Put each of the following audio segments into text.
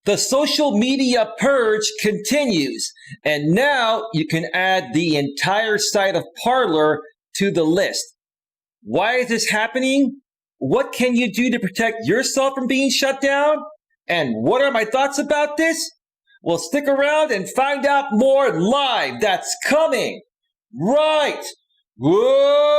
The social media purge continues, and now you can add the entire site of Parler to the list. Why is this happening? What can you do to protect yourself from being shut down? And what are my thoughts about this? Well, stick around and find out more live. That's coming right. Whoa!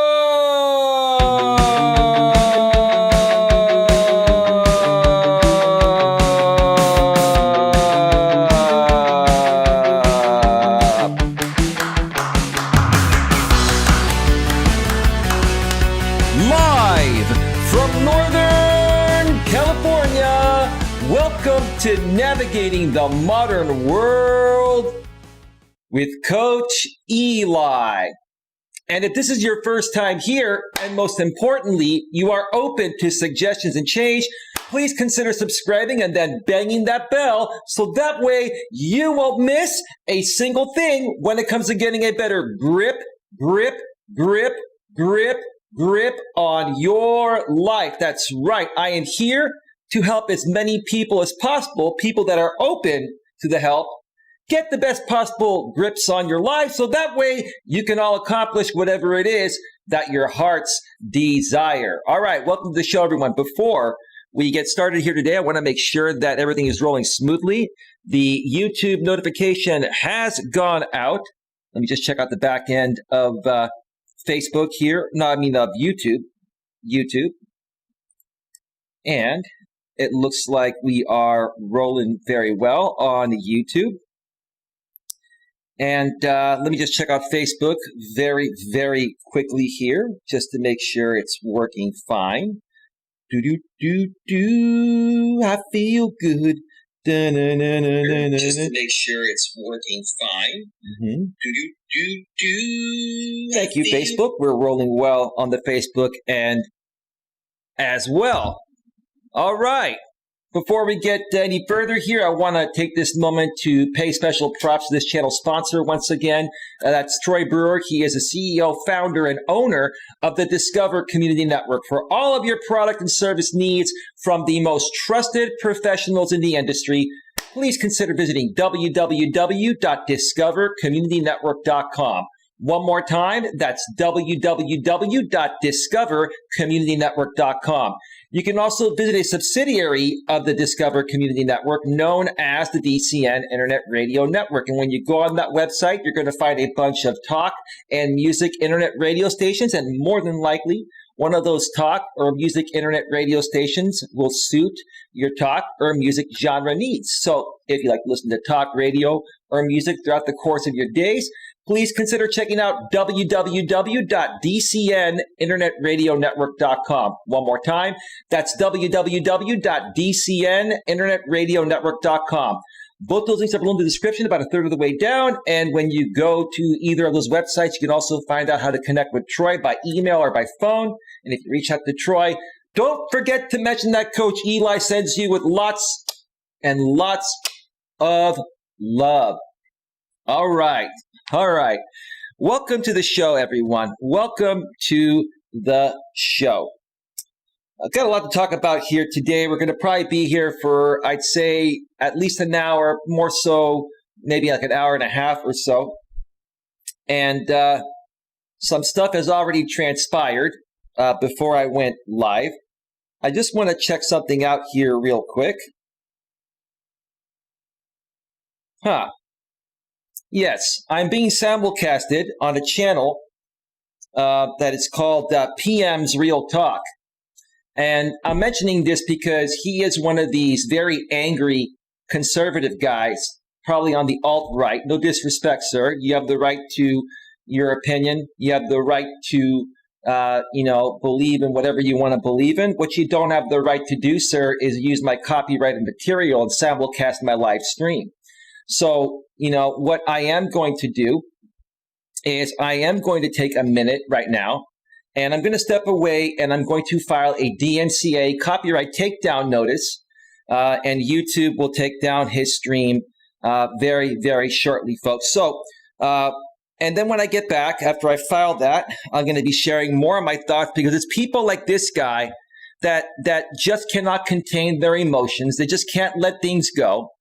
Welcome to Navigating the Modern World with Coach Eli. And if this is your first time here, and most importantly, you are open to suggestions and change, please consider subscribing and then banging that bell so that way you won't miss a single thing when it comes to getting a better grip on your life. That's right. I am here to help as many people as possible, people that are open to the help, get the best possible grips on your life so that way you can all accomplish whatever it is that your hearts desire. All right, welcome to the show, everyone. Before we get started here today, I want to make sure that everything is rolling smoothly. The YouTube notification has gone out. Let me just check out the back end of Facebook here. Of YouTube. And it looks like we are rolling very well on YouTube. And let me just check out Facebook very, very quickly here, just to make sure it's working fine. I feel good. Just to make sure it's working fine. Thank you, Facebook. We're rolling well on the Facebook end as well. All right. Before we get any further here, I want to take this moment to pay special props to this channel sponsor once again. That's Troy Brewer. He is a CEO, founder, and owner of the Discover Community Network. For all of your product and service needs from the most trusted professionals in the industry, please consider visiting www.discovercommunitynetwork.com. One more time, that's www.discovercommunitynetwork.com. You can also visit a subsidiary of the Discover Community Network known as the DCN Internet Radio Network. And when you go on that website, you're going to find a bunch of talk and music internet radio stations, and more than likely, one of those talk or music internet radio stations will suit your talk or music genre needs. So if you like to listen to talk radio or music throughout the course of your days, please consider checking out www.dcninternetradionetwork.com. One more time, that's www.dcninternetradionetwork.com. Both those links are below in the description, about a third of the way down. And when you go to either of those websites, you can also find out how to connect with Troy by email or by phone. And if you reach out to Troy, don't forget to mention that Coach Eli sends you with lots and lots of love. All right. Welcome to the show, everyone. Welcome to the show. I've got a lot to talk about here today. We're going to probably be here for, I'd say, at least an hour, more so, maybe like an hour and a half or so. And some stuff has already transpired before I went live. I just want to check something out here real quick. Yes, I'm being simulcasted on a channel that is called PM's Real Talk. And I'm mentioning this because he is one of these very angry conservative guys, probably on the alt-right. No disrespect, sir. You have the right to your opinion. You have the right to, believe in whatever you want to believe in. What you don't have the right to do, sir, is use my copyrighted material and simulcast my live stream. So, what I am going to do is I am going to take a minute right now, and I'm going to step away and I'm going to file a DNCA copyright takedown notice, and YouTube will take down his stream very, very shortly, folks. So, and then when I get back, after I file that, I'm going to be sharing more of my thoughts, because it's people like this guy that just cannot contain their emotions. They just can't let things go.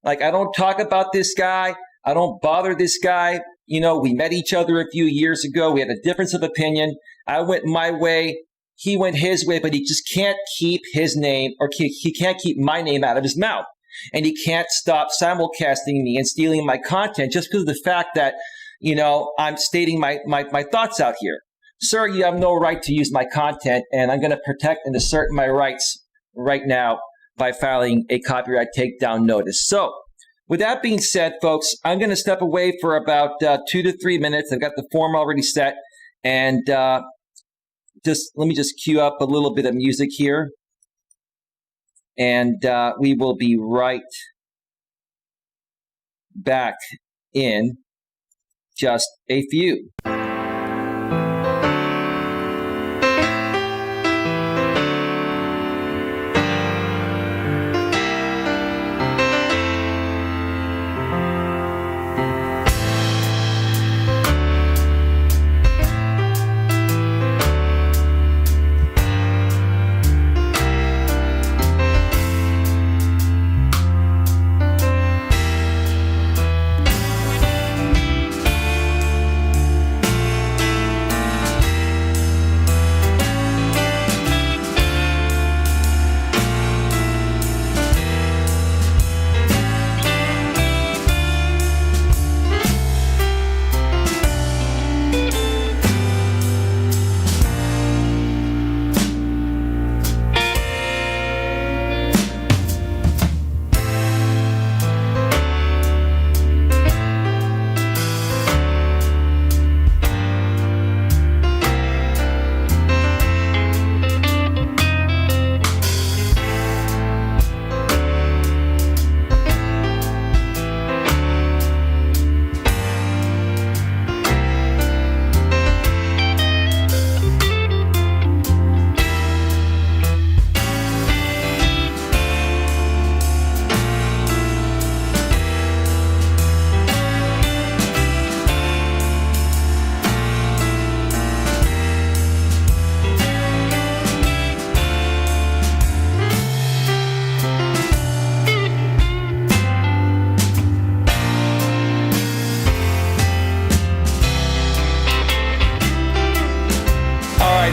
Like, I don't talk about this guy. I don't bother this guy. You know, we met each other a few years ago. We had a difference of opinion. I went my way. He went his way, but he just can't keep his name, or he can't keep my name out of his mouth. And he can't stop simulcasting me and stealing my content just because of the fact that, you know, I'm stating my thoughts out here. Sir, you have no right to use my content, and I'm going to protect and assert my rights right now by filing a copyright takedown notice. So, with that being said, folks, I'm going to step away for about 2 to 3 minutes. I've got the form already set, and let me just cue up a little bit of music here, and we will be right back in just a few.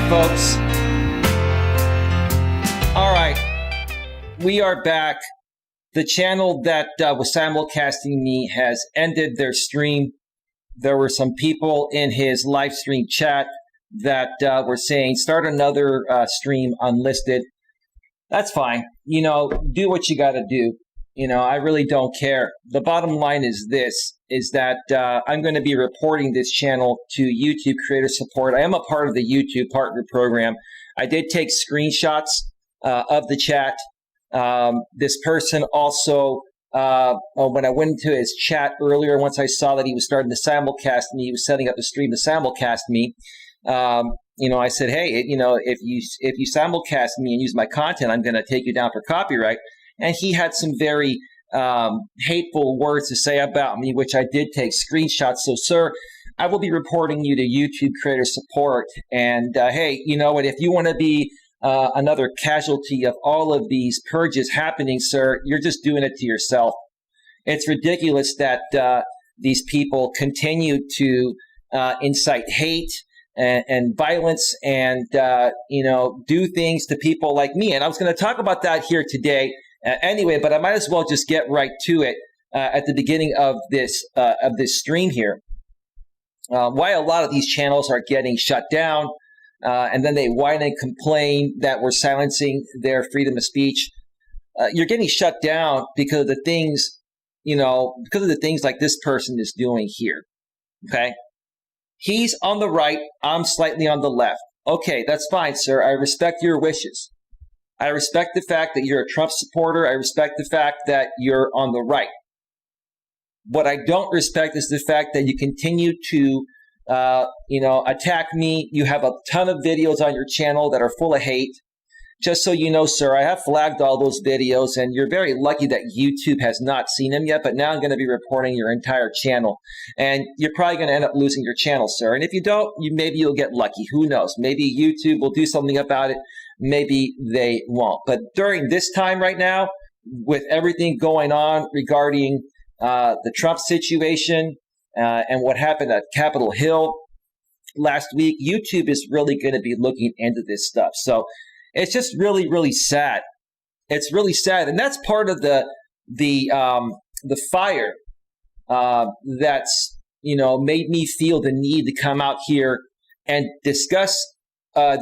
Folks. All right, we are back. The channel that was simulcasting me has ended their stream. There were some people in his live stream chat that were saying, start another stream unlisted. That's fine. You know, do what you got to do. You know, I really don't care. The bottom line is this, is that I'm going to be reporting this channel to YouTube Creator Support. I am a part of the YouTube Partner Program. I did take screenshots of the chat. This person also, when I went into his chat earlier, once I saw that he was starting to simulcast me, he was setting up the stream to simulcast me. You know, I said, hey, you know, if you simulcast me and use my content, I'm going to take you down for copyright. And he had some very hateful words to say about me, which I did take screenshots. So, sir, I will be reporting you to YouTube Creator Support. And, hey, you know what? If you want to be another casualty of all of these purges happening, sir, you're just doing it to yourself. It's ridiculous that these people continue to incite hate and violence and, you know, do things to people like me. And I was going to talk about that here today. Anyway, but I might as well just get right to it at the beginning of this stream here. Why a lot of these channels are getting shut down, and then they whine and complain that we're silencing their freedom of speech. You're getting shut down because of the things, you know, because of the things like this person is doing here. Okay, he's on the right, I'm slightly on the left. Okay, that's fine, sir. I respect your wishes. I respect the fact that you're a Trump supporter. I respect the fact that you're on the right. What I don't respect is the fact that you continue to, you know, attack me. You have a ton of videos on your channel that are full of hate. Just so you know, sir, I have flagged all those videos, and you're very lucky that YouTube has not seen them yet, but now I'm going to be reporting your entire channel. And you're probably going to end up losing your channel, sir. And if you don't, maybe you'll get lucky. Who knows? Maybe YouTube will do something about it. Maybe they won't. But during this time right now, with everything going on regarding the Trump situation and what happened at Capitol Hill last week, YouTube is really going to be looking into this stuff. So it's just really, really sad. It's really sad, and that's part of the fire that's made me feel the need to come out here and discuss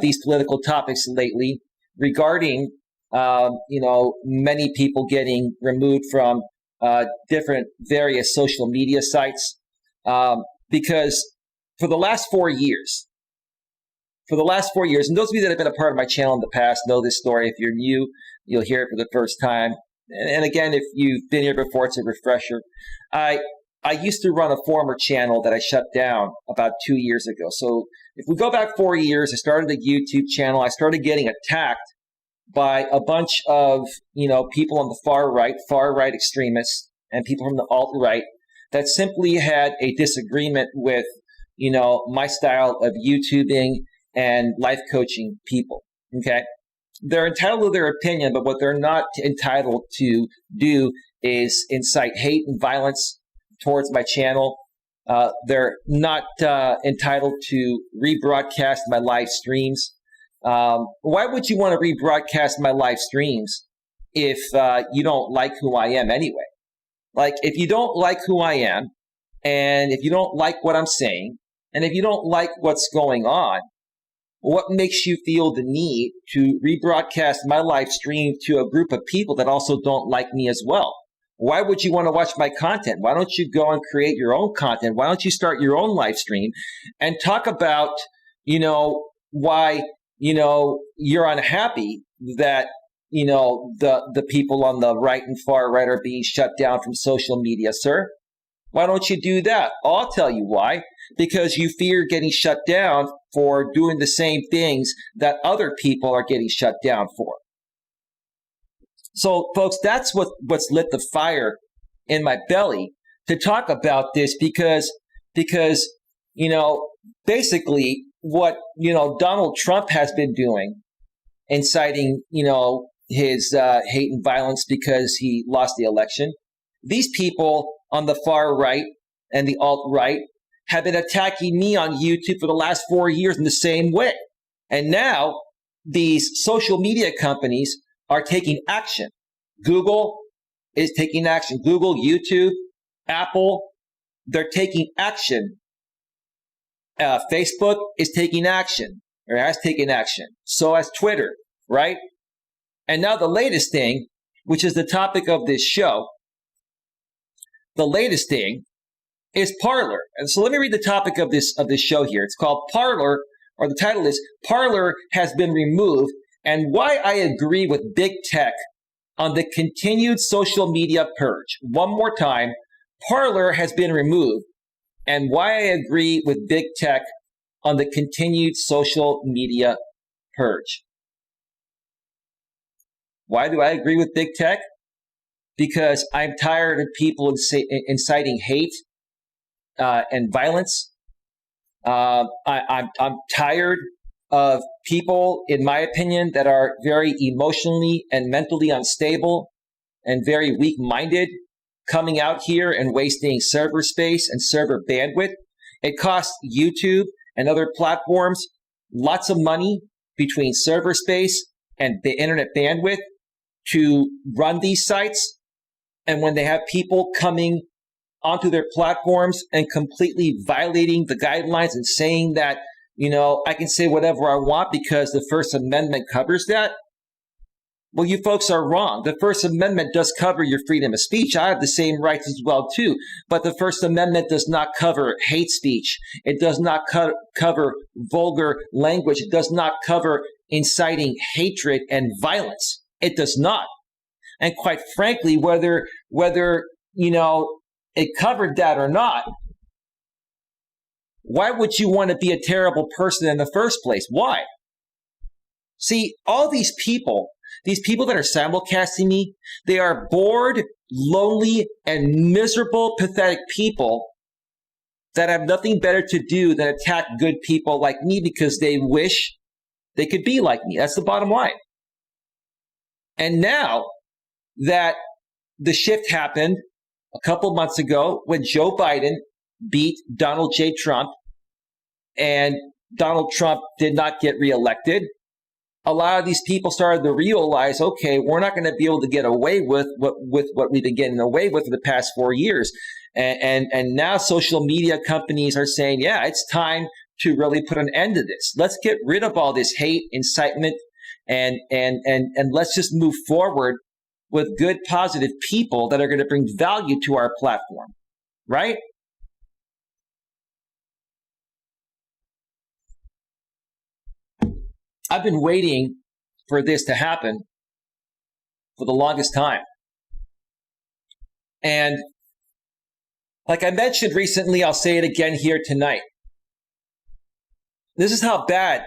these political topics lately regarding many people getting removed from different various social media sites because for the last 4 years, and those of you that have been a part of my channel in the past know this story. If you're new, you'll hear it for the first time. And again, if you've been here before, it's a refresher. I used to run a former channel that I shut down about 2 years ago. So if we go back 4 years, I started a YouTube channel. I started getting attacked by a bunch of, people on the far right extremists and people from the alt-right that simply had a disagreement with, my style of YouTubing and life coaching people, okay? They're entitled to their opinion, but what they're not entitled to do is incite hate and violence towards my channel. They're not entitled to rebroadcast my live streams. Why would you want to rebroadcast my live streams if you don't like who I am anyway? Like, if you don't like who I am, and if you don't like what I'm saying, and if you don't like what's going on, what makes you feel the need to rebroadcast my live stream to a group of people that also don't like me as well? Why would you want to watch my content? Why don't you go and create your own content? Why don't you start your own live stream and talk about, why, you're unhappy that, the people on the right and far right are being shut down from social media, sir? Why don't you do that? I'll tell you why. Because you fear getting shut down for doing the same things that other people are getting shut down for. So, folks, that's what's lit the fire in my belly to talk about this because basically what, Donald Trump has been doing, inciting, his hate and violence because he lost the election. These people on the far right and the alt-right have been attacking me on YouTube for the last 4 years in the same way. And now these social media companies are taking action. Google is taking action. Google, YouTube, Apple, they're taking action. Facebook is taking action, or has taken action. So has Twitter, right? And now the latest thing, which is the topic of this show, the latest thing is Parler. And so let me read the topic of this show here. It's called Parler, or the title is Parler has been removed, and why I agree with big tech on the continued social media purge. One more time, Parler has been removed, and why I agree with big tech on the continued social media purge. Why do I agree with big tech? Because I'm tired of people inciting hate and violence. I'm tired of people, in my opinion, that are very emotionally and mentally unstable and very weak-minded, coming out here and wasting server space and server bandwidth. It costs YouTube and other platforms lots of money between server space and the internet bandwidth to run these sites. And when they have people coming onto their platforms and completely violating the guidelines and saying that, I can say whatever I want because the First Amendment covers that. Well, you folks are wrong. The First Amendment does cover your freedom of speech. I have the same rights as well, too. But the First Amendment does not cover hate speech. It does not cover vulgar language. It does not cover inciting hatred and violence. It does not. And quite frankly, whether it covered that or not, why would you want to be a terrible person in the first place? Why? See, all these people that are simulcasting me, they are bored, lonely, and miserable, pathetic people that have nothing better to do than attack good people like me because they wish they could be like me. That's the bottom line. And now that the shift happened a couple months ago when Joe Biden beat Donald J. Trump and Donald Trump did not get reelected. A lot of these people started to realize, okay, we're not going to be able to get away with what we've been getting away with for the past 4 years. And now social media companies are saying, yeah, it's time to really put an end to this. Let's get rid of all this hate, incitement, and let's just move forward with good, positive people that are going to bring value to our platform, right? I've been waiting for this to happen for the longest time. And like I mentioned recently, I'll say it again here tonight. This is how bad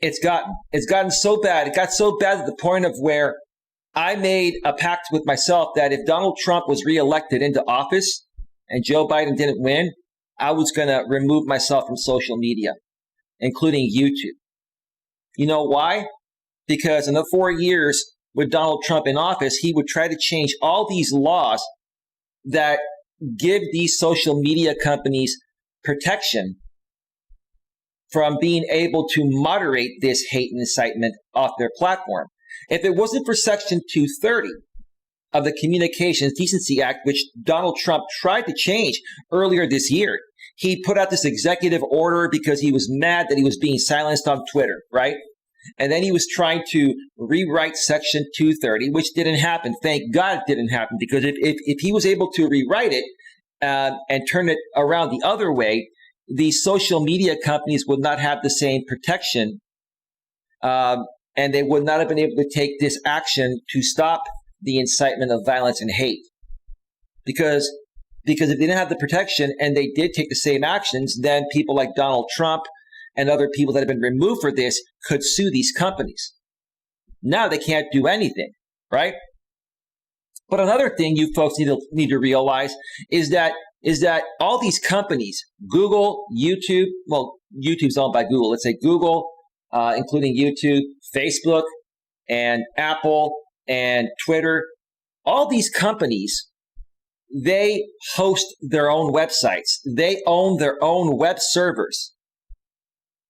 it's gotten. It's gotten so bad. It got so bad to the point of where I made a pact with myself that if Donald Trump was reelected into office and Joe Biden didn't win, I was going to remove myself from social media, including YouTube. You know why? Because in the 4 years with Donald Trump in office, he would try to change all these laws that give these social media companies protection from being able to moderate this hate and incitement off their platform. If it wasn't for Section 230 of the Communications Decency Act, which Donald Trump tried to change earlier this year, he put out this executive order because he was mad that he was being silenced on Twitter, right? And then he was trying to rewrite Section 230, which didn't happen. Thank God it didn't happen, because if he was able to rewrite it and turn it around the other way, these social media companies would not have the same protection, and they would not have been able to take this action to stop the incitement of violence and hate. Because if they didn't have the protection and they did take the same actions, then people like Donald Trump and other people that have been removed for this could sue these companies. Now they can't do anything, right? But another thing you folks need to realize is that all these companies, Google, YouTube, well, YouTube's owned by Google. Let's say Google, including YouTube, Facebook, and Apple, and Twitter, all these companies, they host their own websites. They own their own web servers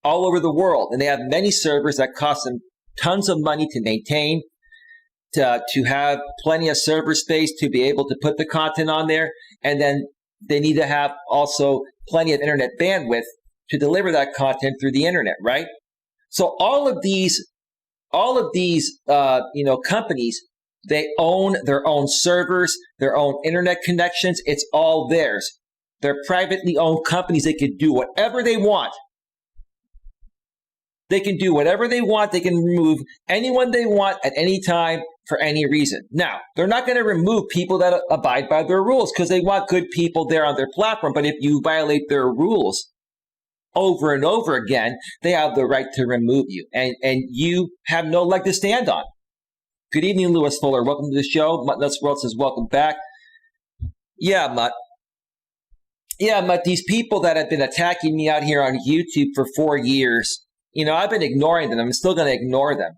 all over the world. And they have many servers that cost them tons of money to maintain, to have plenty of server space to be able to put the content on there. And then they need to have also plenty of internet bandwidth to deliver that content through the internet, right? So all of these companies, they own their own servers, their own internet connections. It's all theirs. They're privately owned companies. They can do whatever they want. They can do whatever they want. They can remove anyone they want at any time for any reason. Now, they're not going to remove people that abide by their rules because they want good people there on their platform. But if you violate their rules over and over again, they have the right to remove you. And you have no leg to stand on. Good evening, Lewis Fuller. Welcome to the show. Mutt Nuts World says, welcome back. Yeah, Mutt. These people that have been attacking me out here on YouTube for 4 years, I've been ignoring them. I'm still going to ignore them.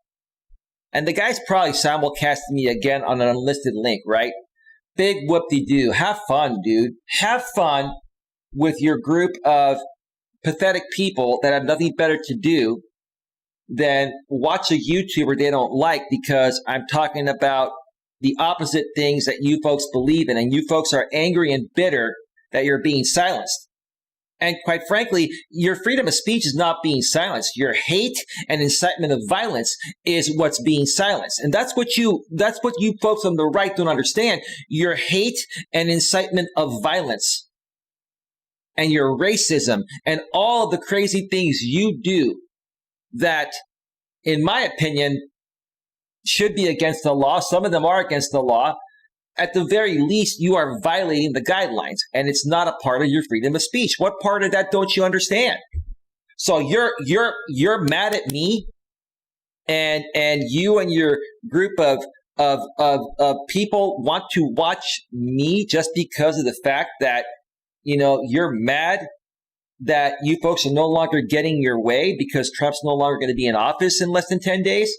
And the guy's probably simulcasting me again on an unlisted link, right? Big whoop-de-doo. Have fun, dude. Have fun with your group of pathetic people that have nothing better to do than watch a YouTuber they don't like because I'm talking about the opposite things that you folks believe in. And you folks are angry and bitter that you're being silenced. And quite frankly, your freedom of speech is not being silenced. Your hate and incitement of violence is what's being silenced. And that's what you folks on the right don't understand. Your hate and incitement of violence and your racism and all the crazy things you do that, in my opinion, should be against the law. Some of them are against the law. At the very least, you are violating the guidelines, and it's not a part of your freedom of speech. What part of that don't you understand? So you're mad at me, and you and your group of people want to watch me just because of the fact that you're mad that you folks are no longer getting your way because Trump's no longer going to be in office in less than 10 days.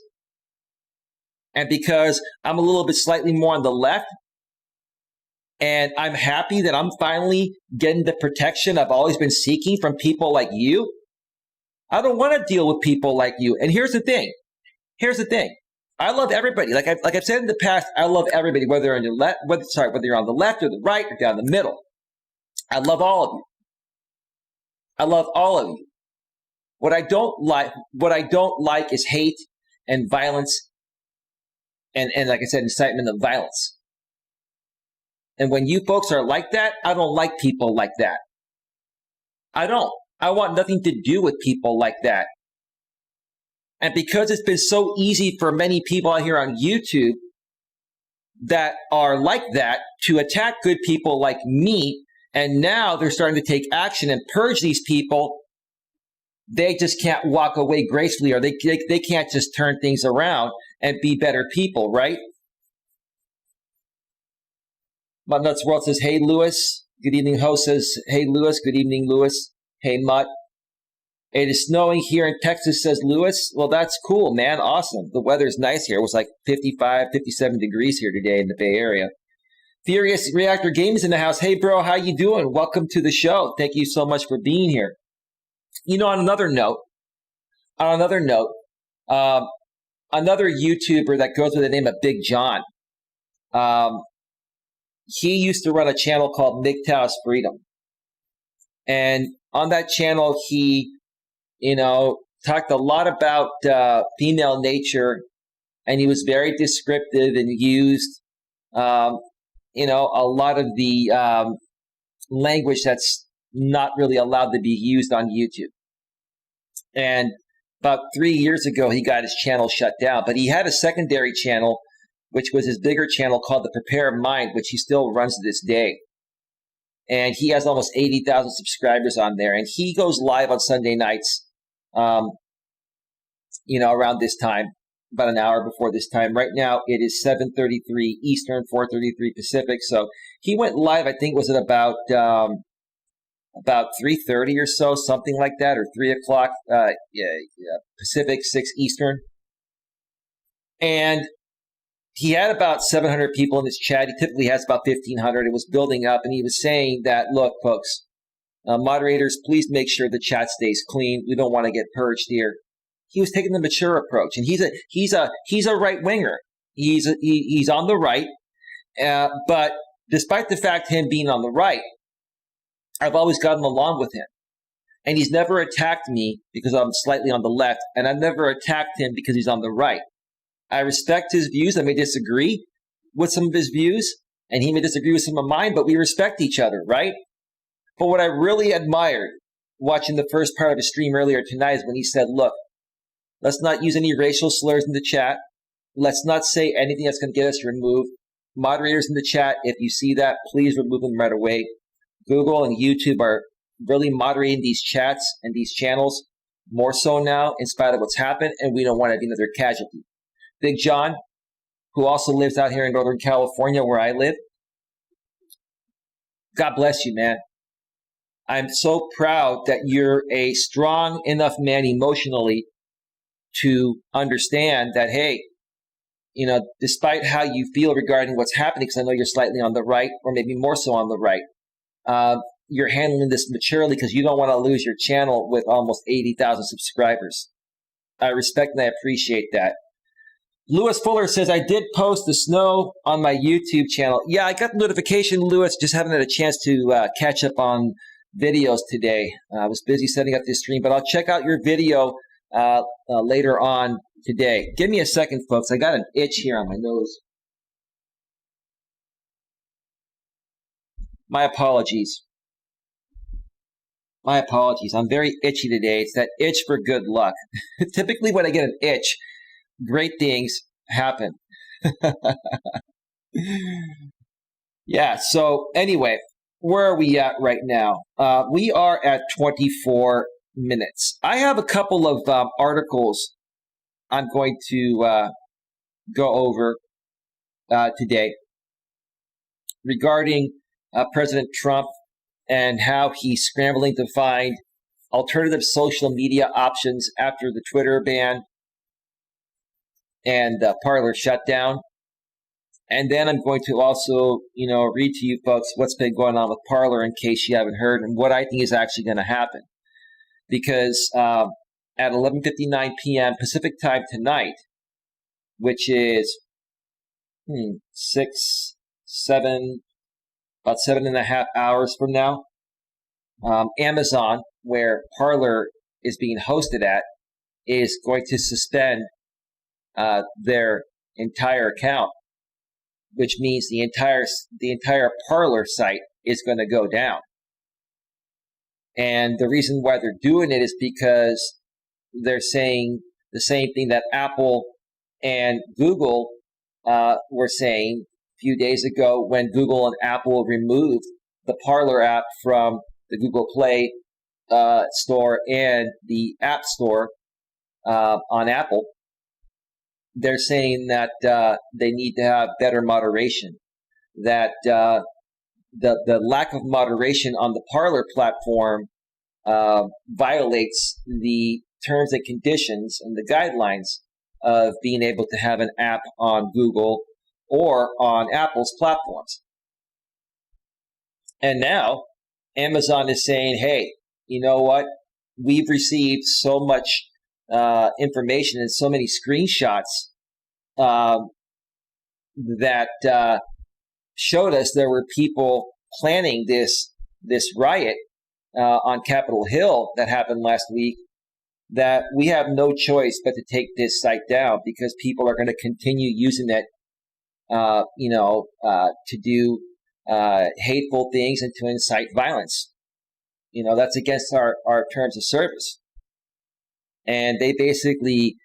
And because I'm a little bit slightly more on the left, and I'm happy that I'm finally getting the protection I've always been seeking from people like you, I don't want to deal with people like you. And here's the thing. I love everybody. Like I've said in the past, I love everybody, whether you're on whether you're on the left or the right or down the middle. I love all of you. What I don't like is hate and violence and like I said, incitement of violence. And when you folks are like that, I don't like people like that. I don't. I want nothing to do with people like that. And because it's been so easy for many people out here on YouTube that are like that to attack good people like me, and now they're starting to take action and purge these people, they just can't walk away gracefully, or they can't just turn things around and be better people, right? Mutt Nuts World says, hey, Lewis. Good evening. Host says, hey, Lewis. Good evening, Lewis. Hey, Mutt. It is snowing here in Texas, says Lewis. Well, that's cool, man. Awesome. The weather's nice here. It was like 55, 57 degrees here today in the Bay Area. Furious Reactor Games in the house. Hey, bro, how you doing? Welcome to the show. Thank you so much for being here. You know, on another note, another YouTuber that goes with the name of Big John, he used to run a channel called MGTOW's Freedom. And on that channel, he, talked a lot about female nature, and he was very descriptive and used, a lot of the language that's not really allowed to be used on YouTube. And about 3 years ago, he got his channel shut down, but he had a secondary channel, which was his bigger channel called The Prepare Mind, which he still runs to this day. And he has almost 80,000 subscribers on there. And he goes live on Sunday nights, around this time, about an hour before this time. Right now, it is 7:33 Eastern, 4:33 Pacific. So he went live, I think, was it about 3:30 or so, something like that, or 3 o'clock Pacific, 6 Eastern. And he had about 700 people in his chat. He typically has about 1,500. It was building up, and he was saying that, look, folks, moderators, please make sure the chat stays clean. We don't want to get purged here. He was taking the mature approach, and he's a right winger. He's on the right, but despite the fact him being on the right, I've always gotten along with him, and he's never attacked me because I'm slightly on the left, and I've never attacked him because he's on the right. I respect his views. I may disagree with some of his views, and he may disagree with some of mine, but we respect each other, right? But what I really admired watching the first part of his stream earlier tonight is when he said, look, let's not use any racial slurs in the chat. Let's not say anything that's going to get us removed. Moderators in the chat, if you see that, please remove them right away. Google and YouTube are really moderating these chats and these channels more so now in spite of what's happened, and we don't want to be another casualty. Big John, who also lives out here in Northern California where I live, God bless you, man. I'm so proud that you're a strong enough man emotionally to understand that, hey, despite how you feel regarding what's happening, because I know you're slightly on the right, or maybe more so on the right, you're handling this maturely because you don't want to lose your channel with almost 80,000 subscribers. I respect and I appreciate that. Lewis Fuller says, I did post the snow on my YouTube channel. Yeah, I got the notification, Lewis. Just haven't had a chance to catch up on videos today. I was busy setting up this stream, but I'll check out your video later on today. Give me a second, folks. I got an itch here on my nose. My apologies. I'm very itchy today. It's that itch for good luck. Typically when I get an itch, great things happen. Yeah, so anyway, where are we at right now? We are at 24 minutes. I have a couple of articles I'm going to go over today regarding President Trump and how he's scrambling to find alternative social media options after the Twitter ban. and Parler shut down. And then I'm going to also, read to you folks what's been going on with Parler in case you haven't heard, and what I think is actually going to happen. Because at 11:59 p.m. Pacific time tonight, which is about 7.5 hours from now, Amazon, where Parler is being hosted at, is going to suspend their entire account, which means the entire Parler site is going to go down. And the reason why they're doing it is because they're saying the same thing that Apple and Google were saying a few days ago when Google and Apple removed the Parler app from the Google Play store and the App Store on Apple. They're saying that they need to have better moderation, that the lack of moderation on the Parler platform violates the terms and conditions and the guidelines of being able to have an app on Google or on Apple's platforms. And now Amazon is saying, hey, you know what? We've received so much information and so many screenshots that showed us there were people planning this riot on Capitol Hill that happened last week, that we have no choice but to take this site down because people are going to continue using it, to do hateful things and to incite violence. That's against our terms of service. And they basically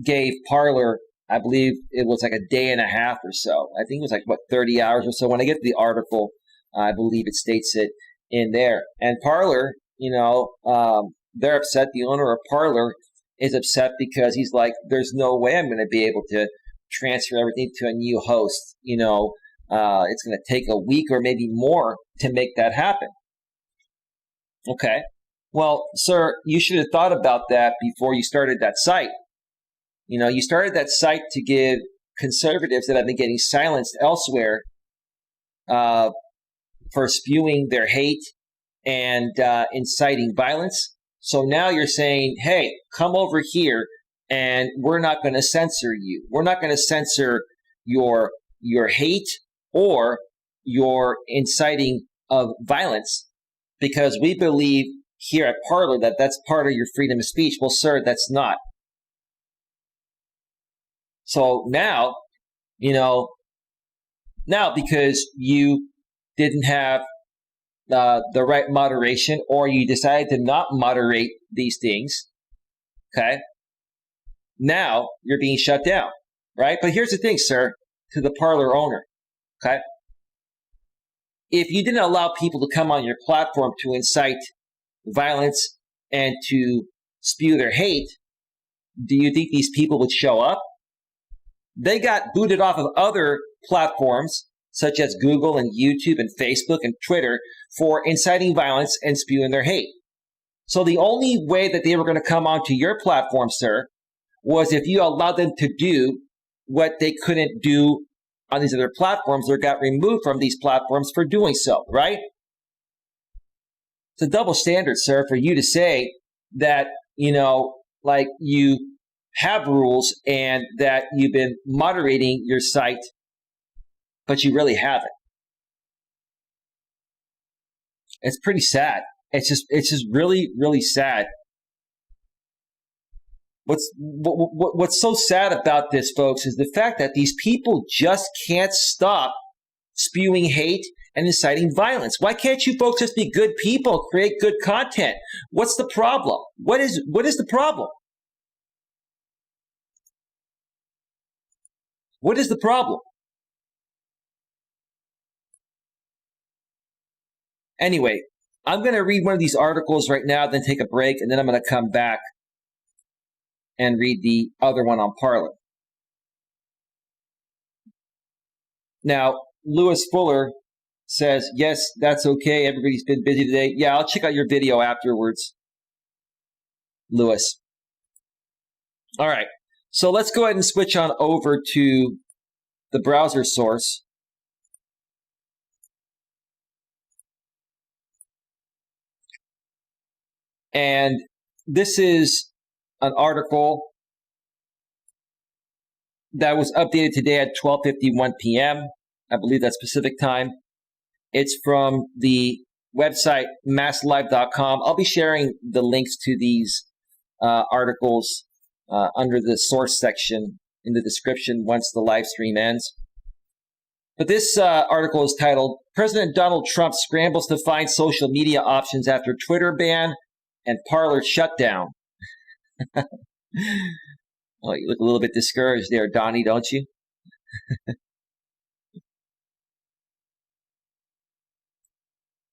gave Parler, I believe it was like a day and a half or so. I think it was 30 hours or so. When I get to the article, I believe it states it in there. And Parler, they're upset. The owner of Parler is upset because he's like, there's no way I'm going to be able to transfer everything to a new host. It's going to take a week or maybe more to make that happen. Okay. Well, sir, you should have thought about that before you started that site. You started that site to give conservatives that have been getting silenced elsewhere for spewing their hate and inciting violence. So now you're saying, hey, come over here and we're not going to censor you. We're not going to censor your hate or your inciting of violence because we believe here at Parler that that's part of your freedom of speech. Well, sir, that's not. So now, because you didn't have the right moderation, or you decided to not moderate these things, okay, now you're being shut down, right? But here's the thing, sir, to the Parler owner, okay? If you didn't allow people to come on your platform to incite violence and to spew their hate, do you think these people would show up? They got booted off of other platforms, such as Google and YouTube and Facebook and Twitter, for inciting violence and spewing their hate. So the only way that they were going to come onto your platform, sir, was if you allowed them to do what they couldn't do on these other platforms or got removed from these platforms for doing so, right? It's a double standard, sir, for you to say that, you have rules and that you've been moderating your site, but you really haven't. It's pretty sad. It's just really, really sad. What's so sad about this, folks, is the fact that these people just can't stop spewing hate and inciting violence. Why can't you folks just be good people, create good content? What's the problem? What is the problem? What is the problem? Anyway, I'm going to read one of these articles right now, then take a break, and then I'm going to come back and read the other one on Parler. Now, Lewis Fuller says, yes, that's okay. Everybody's been busy today. Yeah, I'll check out your video afterwards, Lewis. All right. So let's go ahead and switch on over to the browser source. And this is an article that was updated today at 12:51 p.m. I believe that's Pacific time. It's from the website masslive.com. I'll be sharing the links to these articles under the source section in the description once the live stream ends. But this article is titled, President Donald Trump Scrambles to Find Social Media Options After Twitter Ban and Parler Shutdown. Oh, you look a little bit discouraged there, Donnie, don't you?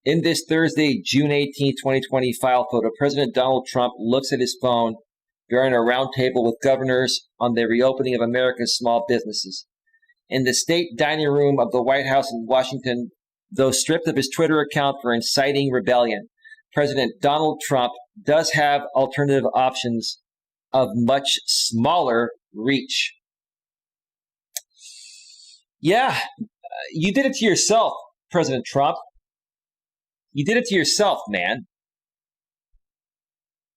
In this Thursday, June 18, 2020 file photo, President Donald Trump looks at his phone during a roundtable with governors on the reopening of America's small businesses. In the state dining room of the White House in Washington, though stripped of his Twitter account for inciting rebellion, President Donald Trump does have alternative options of much smaller reach. Yeah, you did it to yourself, President Trump. You did it to yourself, man.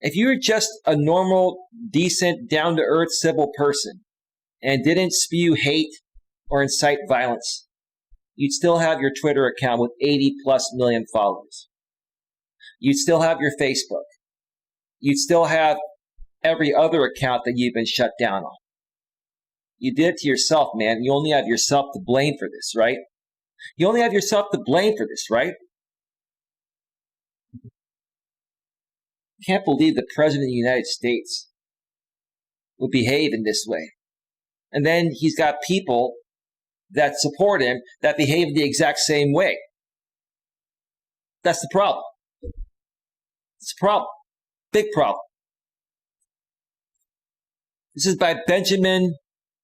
If you were just a normal, decent, down-to-earth civil person and didn't spew hate or incite violence, you'd still have your Twitter account with 80+ million followers. You'd still have your Facebook. You'd still have every other account that you've been shut down on. You did it to yourself, man. You only have yourself to blame for this, right? You only have yourself to blame for this, right? Can't believe the President of the United States would behave in this way. And then he's got people that support him that behave the exact same way. That's the problem. It's a problem. Big problem. This is by Benjamin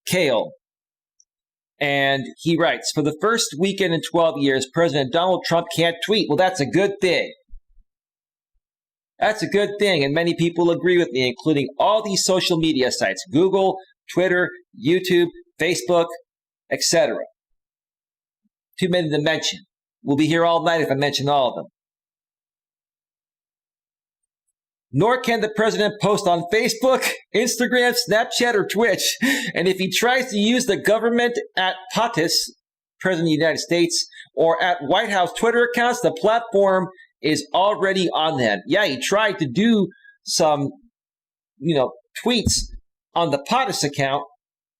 Kale. And he writes, for the first weekend in 12 years, President Donald Trump can't tweet. Well, that's a good thing. That's a good thing, and many people agree with me, including all these social media sites, Google, Twitter, YouTube, Facebook, etc. Too many to mention. We'll be here all night if I mention all of them. Nor can the president post on Facebook, Instagram, Snapchat, or Twitch. And if he tries to use the government at POTUS, President of the United States, or at White House Twitter accounts, the platform is already on them. Yeah, he tried to do some, tweets on the POTUS account,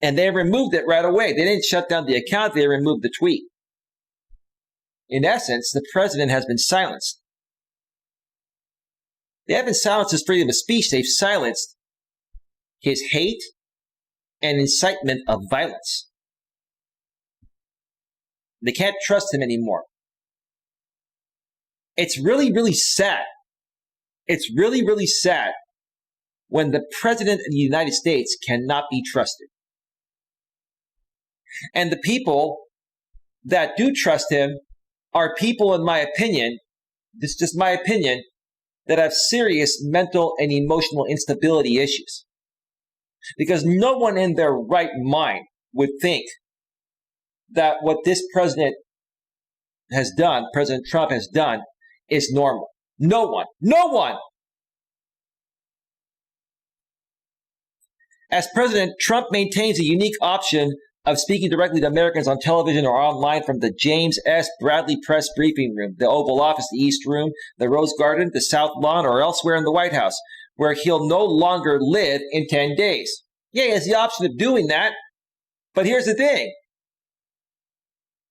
and they removed it right away. They didn't shut down the account, they removed the tweet. In essence, the president has been silenced. They haven't silenced his freedom of speech, they've silenced his hate and incitement of violence. They can't trust him anymore. It's really, really sad. It's really, really sad when the president of the United States cannot be trusted. And the people that do trust him are people, in my opinion, this is just my opinion, that have serious mental and emotional instability issues. Because no one in their right mind would think that what this president has done, President Trump has done, is normal. No one. No one. As President Trump maintains a unique option of speaking directly to Americans on television or online from the James S. Bradley Press Briefing Room, the Oval Office, the East Room, the Rose Garden, the South Lawn, or elsewhere in the White House, where he'll no longer live in 10 days. Yeah, he has the option of doing that. But here's the thing.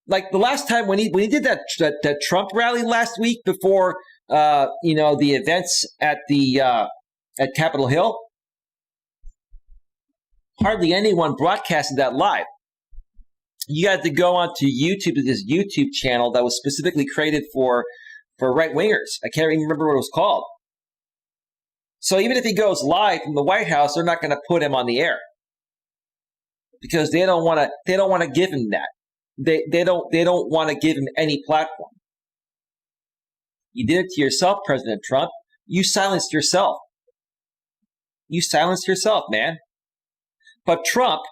Like the last time when he did that Trump rally last week before the events at Capitol Hill, hardly anyone broadcasted that live. You had to go onto YouTube, to this YouTube channel that was specifically created for right-wingers. I can't even remember what it was called. So even if he goes live from the White House, they're not going to put him on the air because they don't want to give him that. They don't want to give him any platform. You did it to yourself, President Trump. You silenced yourself. You silenced yourself, man. But Trump,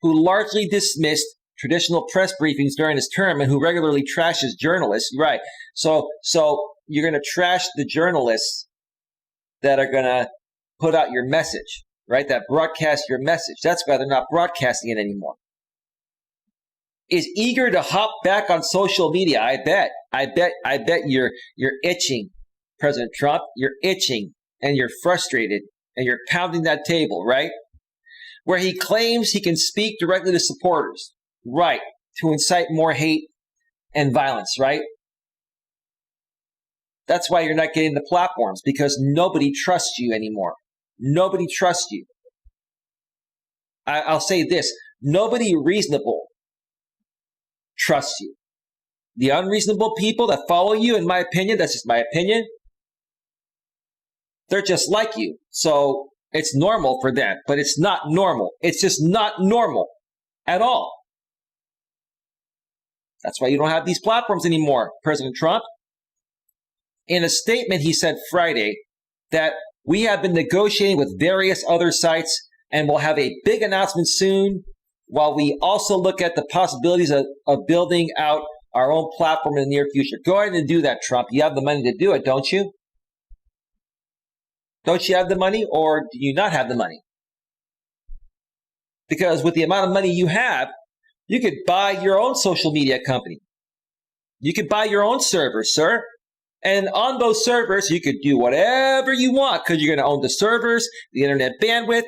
who largely dismissed traditional press briefings during his term and who regularly trashes journalists, right? So you're going to trash the journalists that are going to put out your message, right? That broadcast your message. That's why they're not broadcasting it anymore. Is eager to hop back on social media. I bet you're itching, President Trump. You're itching and you're frustrated and you're pounding that table, right? Where he claims he can speak directly to supporters, right? To incite more hate and violence, right? That's why you're not getting the platforms, because nobody trusts you anymore. Nobody trusts you. I'll say this. Nobody reasonable trusts you. The unreasonable people that follow you, in my opinion, that's just my opinion, they're just like you. So it's normal for them, but it's not normal. It's just not normal at all. That's why you don't have these platforms anymore, President Trump. In a statement, he said Friday that we have been negotiating with various other sites and will have a big announcement soon, while we also look at the possibilities of building out our own platform in the near future. Go ahead and do that, Trump. You have the money to do it, don't you? Don't you have the money, or do you not have the money? Because with the amount of money you have, you could buy your own social media company. You could buy your own servers, sir. And on those servers, you could do whatever you want, because you're going to own the servers, the internet bandwidth.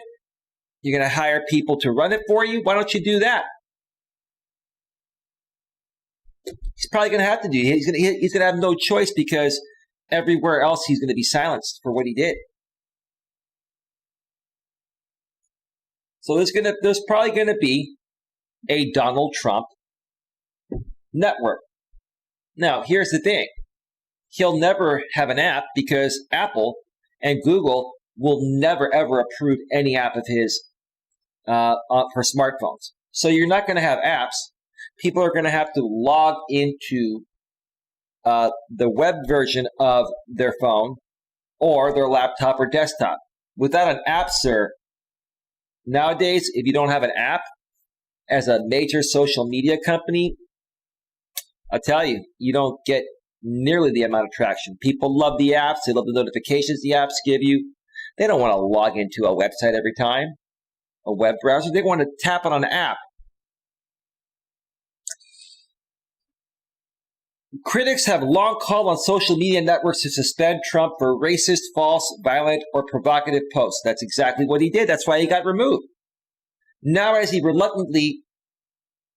You're going to hire people to run it for you. Why don't you do that? He's probably going to have to do it. He's going to have no choice, because everywhere else he's going to be silenced for what he did. So there's probably going to be a Donald Trump network. Now, here's the thing. He'll never have an app, because Apple and Google will never, ever approve any app of his for smartphones. So you're not going to have apps. People are going to have to log into the web version of their phone or their laptop or desktop. Without an app, sir, nowadays, if you don't have an app as a major social media company, I'll tell you, you don't get nearly the amount of traction. People love the apps. They love the notifications the apps give you. They don't want to log into a website every time, a web browser. They want to tap on an app. Critics have long called on social media networks to suspend Trump for racist, false, violent, or provocative posts. That's exactly what he did. That's why he got removed. Now, as he reluctantly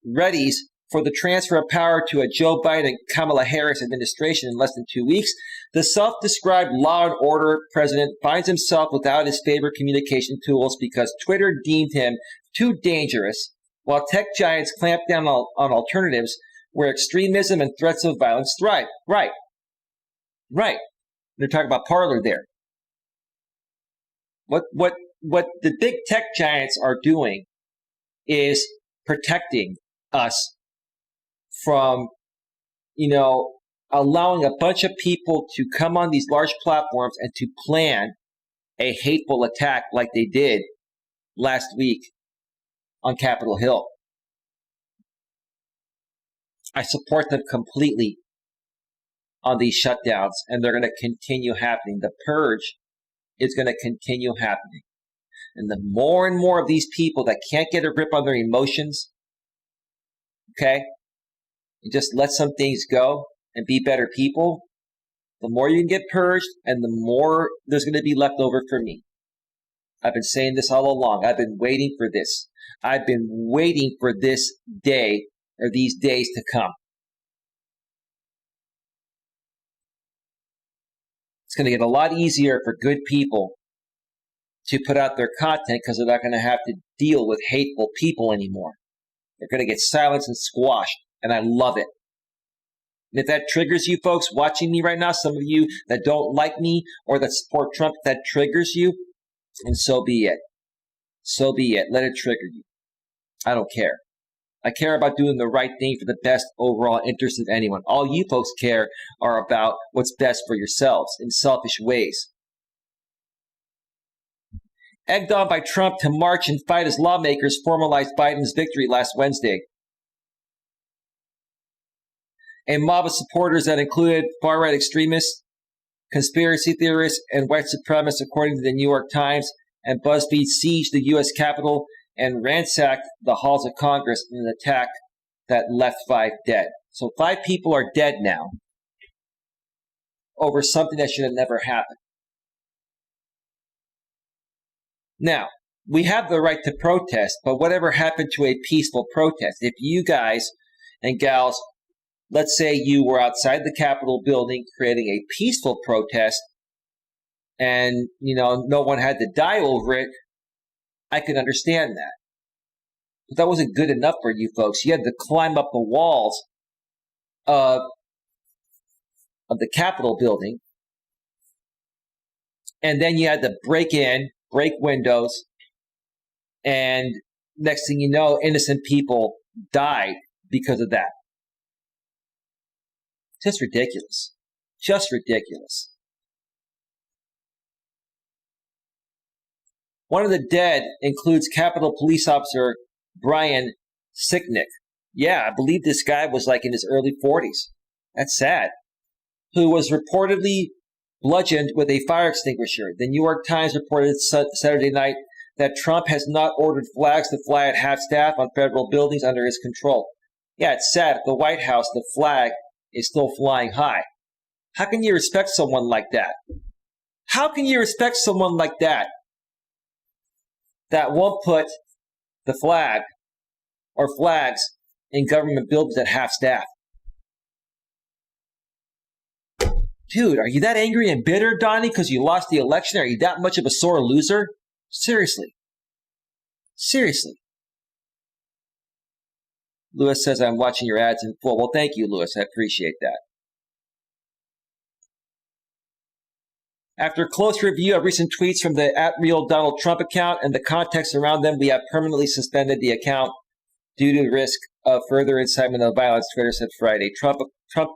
readies for the transfer of power to a Joe Biden, Kamala Harris administration in less than 2 weeks, the self-described law and order president finds himself without his favorite communication tools because Twitter deemed him too dangerous, while tech giants clamp down on alternatives where extremism and threats of violence thrive. Right. They're talking about Parler there. What the big tech giants are doing is protecting us from, allowing a bunch of people to come on these large platforms and to plan a hateful attack like they did last week on Capitol Hill. I support them completely on these shutdowns, and they're going to continue happening. The purge is going to continue happening. And the more and more of these people that can't get a grip on their emotions, okay, and just let some things go and be better people, the more you can get purged and the more there's going to be left over for me. I've been saying this all along. I've been waiting for this. I've been waiting for this day or these days to come. It's going to get a lot easier for good people to put out their content because they're not going to have to deal with hateful people anymore. They're going to get silenced and squashed, and I love it. And if that triggers you folks watching me right now, some of you that don't like me or that support Trump, if that triggers you, and so be it. So be it. Let it trigger you. I don't care. I care about doing the right thing for the best overall interest of anyone. All you folks care are about what's best for yourselves in selfish ways. egged on by Trump to march and fight as lawmakers formalized Biden's victory last Wednesday. A mob of supporters that included far-right extremists, conspiracy theorists, and white supremacists, according to the New York Times and BuzzFeed, sieged the U.S. Capitol and ransacked the halls of Congress in an attack that left 5 dead. So 5 people are dead now over something that should have never happened. Now, we have the right to protest, but whatever happened to a peaceful protest? If you guys and gals, let's say you were outside the Capitol building creating a peaceful protest and, no one had to die over it, I could understand that. But that wasn't good enough for you folks. You had to climb up the walls of the Capitol building, and then you had to break windows, and next thing you know, innocent people died because of that. Just ridiculous. Just ridiculous. One of the dead includes Capitol Police Officer Brian Sicknick. Yeah, I believe this guy was like in his early 40s. That's sad. Who was reportedly bludgeoned with a fire extinguisher. The New York Times reported Saturday night that Trump has not ordered flags to fly at half-staff on federal buildings under his control. Yeah, it's sad. At the White House, the flag is still flying high. How can you respect someone like that? How can you respect someone like that won't put the flag or flags in government buildings at half-staff? Dude, are you that angry and bitter, Donnie, because you lost the election? Are you that much of a sore loser? Seriously. Seriously. Lewis says, I'm watching your ads in full. Well, thank you, Lewis. I appreciate that. After a close review of recent tweets from the @RealDonaldTrump account and the context around them, we have permanently suspended the account due to the risk of further incitement of violence, Twitter said Friday. Trump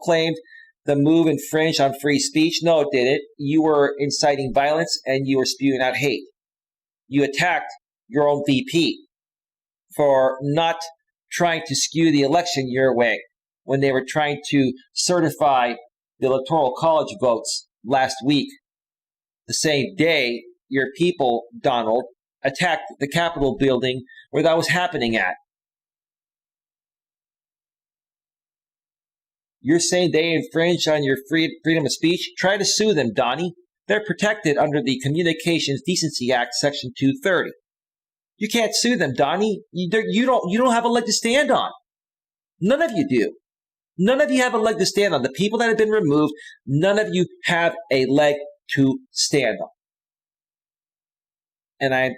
claimed the move infringed on free speech. No, it didn't. You were inciting violence and you were spewing out hate. You attacked your own VP for not trying to skew the election your way when they were trying to certify the Electoral College votes last week. The same day, your people, Donald, attacked the Capitol building where that was happening at. You're saying they infringe on your freedom of speech? Try to sue them, Donnie. They're protected under the Communications Decency Act, Section 230. You can't sue them, Donnie. You don't have a leg to stand on. None of you do. None of you have a leg to stand on. The people that have been removed, none of you have a leg to stand on. And I'm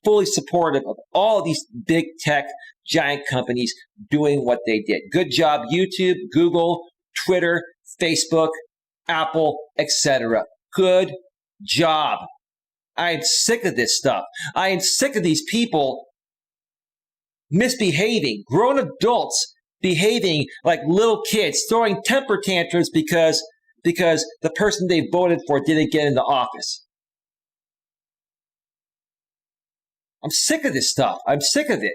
fully supportive of all these big tech giant companies doing what they did. Good job, YouTube, Google, Twitter, Facebook, Apple, etc. Good job. I am sick of this stuff. I am sick of these people misbehaving, grown adults behaving like little kids, throwing temper tantrums because the person they voted for didn't get into office. I'm sick of this stuff. I'm sick of it.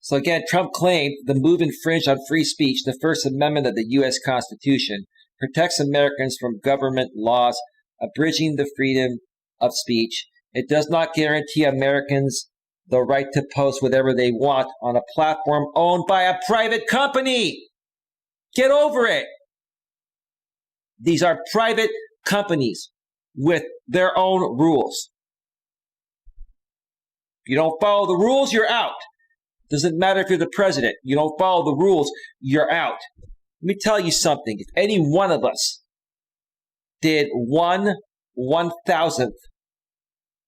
So again, Trump claimed the move infringed on free speech. The First Amendment of the U.S. Constitution protects Americans from government laws abridging the freedom of speech. It does not guarantee Americans the right to post whatever they want on a platform owned by a private company. Get over it. These are private companies with their own rules. If you don't follow the rules, you're out. Doesn't matter if you're the president. You don't follow the rules, you're out. Let me tell you something. If any one of us did 1/1000th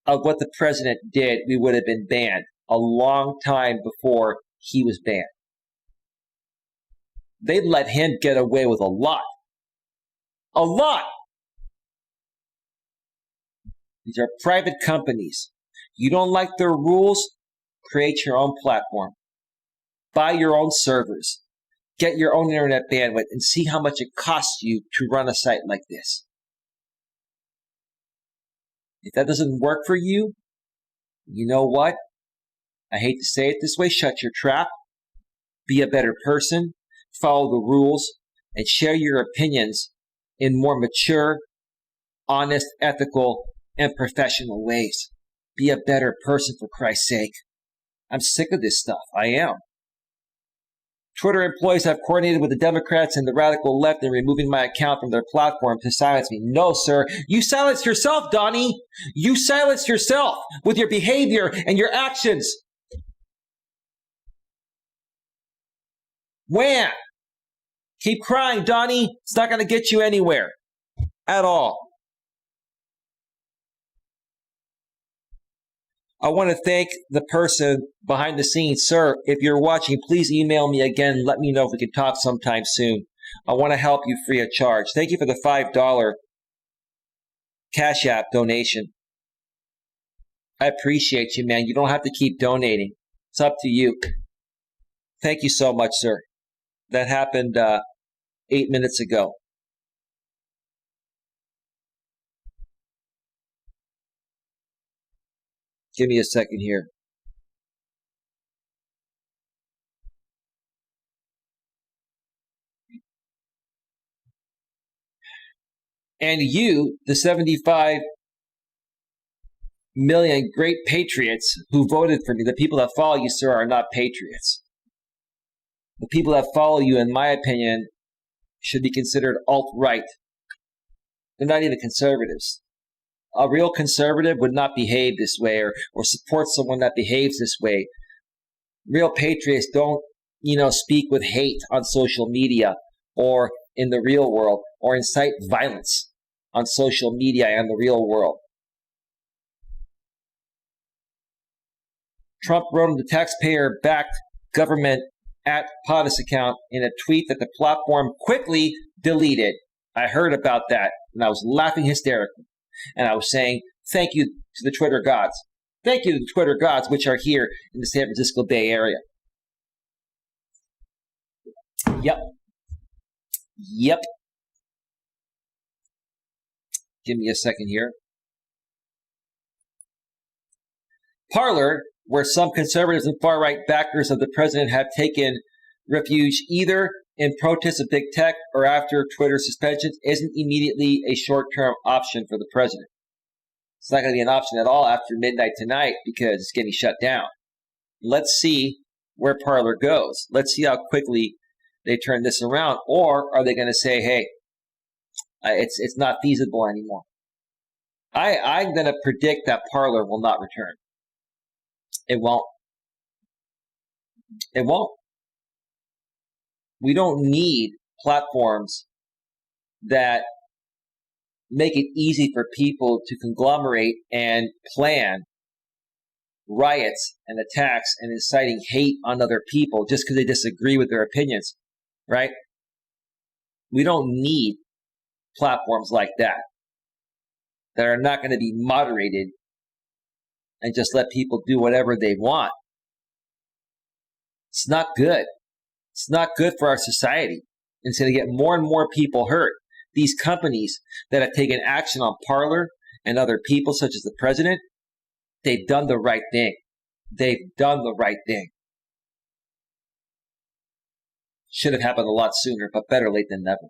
of what the president did, we would have been banned a long time before he was banned. They let him get away with a lot. A lot. These are private companies. You don't like their rules? Create your own platform. Buy your own servers. get your own internet bandwidth and see how much it costs you to run a site like this. If that doesn't work for you, you know what? I hate to say it this way, shut your trap, be a better person, follow the rules, and share your opinions in more mature, honest, ethical, and professional ways. Be a better person, for Christ's sake. I'm sick of this stuff. I am. Twitter employees have coordinated with the Democrats and the radical left in removing my account from their platform to silence me. No, sir. You silenced yourself, Donnie. You silenced yourself with your behavior and your actions. Wham! Keep crying, Donnie. It's not going to get you anywhere at all. I want to thank the person behind the scenes. Sir, if you're watching, please email me again. Let me know if we can talk sometime soon. I want to help you free of charge. Thank you for the $5 Cash App donation. I appreciate you, man. You don't have to keep donating. It's up to you. Thank you so much, sir. That happened 8 minutes ago. Give me a second here. And you, the 75 million great patriots who voted for me, the people that follow you, sir, are not patriots. The people that follow you, in my opinion, should be considered alt-right. They're not even conservatives. A real conservative would not behave this way or support someone that behaves this way. Real patriots don't, speak with hate on social media or in the real world or incite violence on social media and the real world. Trump wrote on the taxpayer-backed government at POTUS account in a tweet that the platform quickly deleted. I heard about that and I was laughing hysterically. And I was saying, thank you to the Twitter gods. Thank you to the Twitter gods, which are here in the San Francisco Bay Area. Yep. Give me a second here. Parler, where some conservatives and far-right backers of the president have taken refuge either in protest of big tech or after Twitter suspensions, isn't immediately a short-term option for the president. It's not going to be an option at all after midnight tonight because it's getting shut down. Let's see where Parler goes. Let's see how quickly they turn this around. Or are they going to say, hey, it's not feasible anymore? I'm going to predict that Parler will not return. It won't. It won't. We don't need platforms that make it easy for people to conglomerate and plan riots and attacks and inciting hate on other people just because they disagree with their opinions, right? We don't need platforms like that are not going to be moderated and just let people do whatever they want. It's not good. It's not good for our society. It's going to get more and more people hurt. These companies that have taken action on Parler and other people, such as the president, they've done the right thing. They've done the right thing. Should have happened a lot sooner, but better late than never.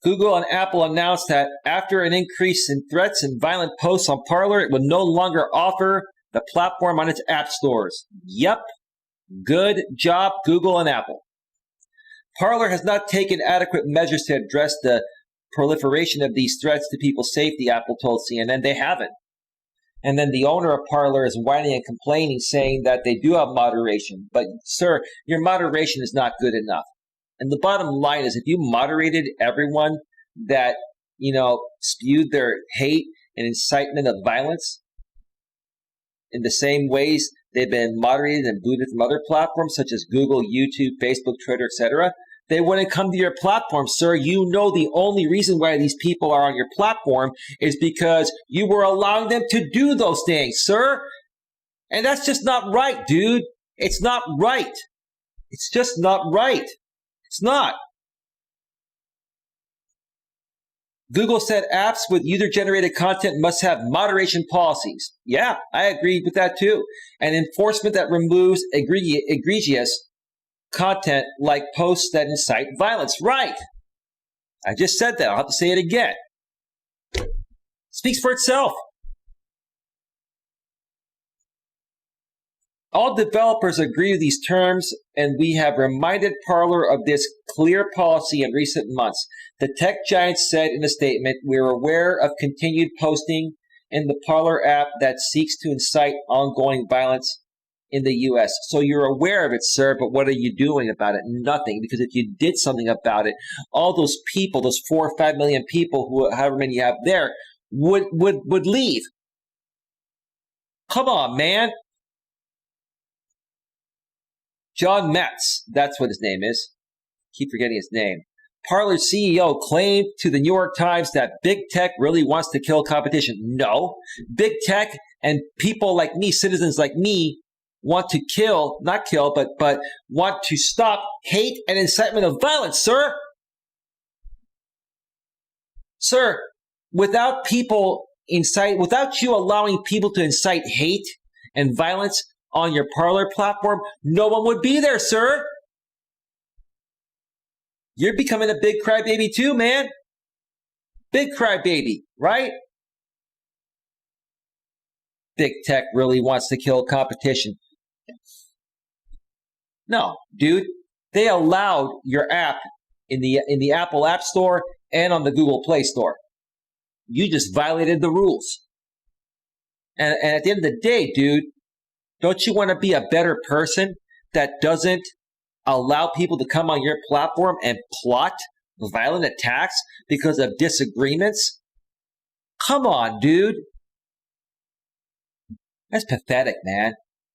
Google and Apple announced that after an increase in threats and violent posts on Parler, it would no longer offer the platform on its app stores. Yep. Good job, Google and Apple. Parler has not taken adequate measures to address the proliferation of these threats to people's safety, Apple told CNN. They haven't. And then the owner of Parler is whining and complaining, saying that they do have moderation. But, sir, your moderation is not good enough. And the bottom line is, if you moderated everyone that, spewed their hate and incitement of violence in the same ways they've been moderated and booted from other platforms such as Google, YouTube, Facebook, Twitter, etc., they wouldn't come to your platform, sir. You know the only reason why these people are on your platform is because you were allowing them to do those things, sir. And that's just not right, dude. It's not right. It's just not right. It's not. Google said apps with user-generated content must have moderation policies. Yeah, I agree with that too. And enforcement that removes egregious content like posts that incite violence. Right. I just said that. I'll have to say it again. Speaks for itself. All developers agree with these terms, and we have reminded Parler of this clear policy in recent months. The tech giant said in a statement, "We're aware of continued posting in the Parler app that seeks to incite ongoing violence in the U.S." So you're aware of it, sir, but what are you doing about it? Nothing, because if you did something about it, all those people, those 4 or 5 million people, who, however many you have there, would leave. Come on, man. John Metz, that's what his name is. Keep forgetting his name. Parler's CEO claimed to the New York Times that big tech really wants to kill competition. No, big tech and people like me, citizens like me, want to kill, not kill, but want to stop hate and incitement of violence, sir. Sir, without you allowing people to incite hate and violence on your Parler platform, no one would be there, sir. You're becoming a big crybaby too, man. Big crybaby, right? Big tech really wants to kill competition. No, dude. They allowed your app in the Apple App Store and on the Google Play Store. You just violated the rules. And at the end of the day, dude, don't you want to be a better person that doesn't allow people to come on your platform and plot violent attacks because of disagreements? Come on, dude. That's pathetic, man.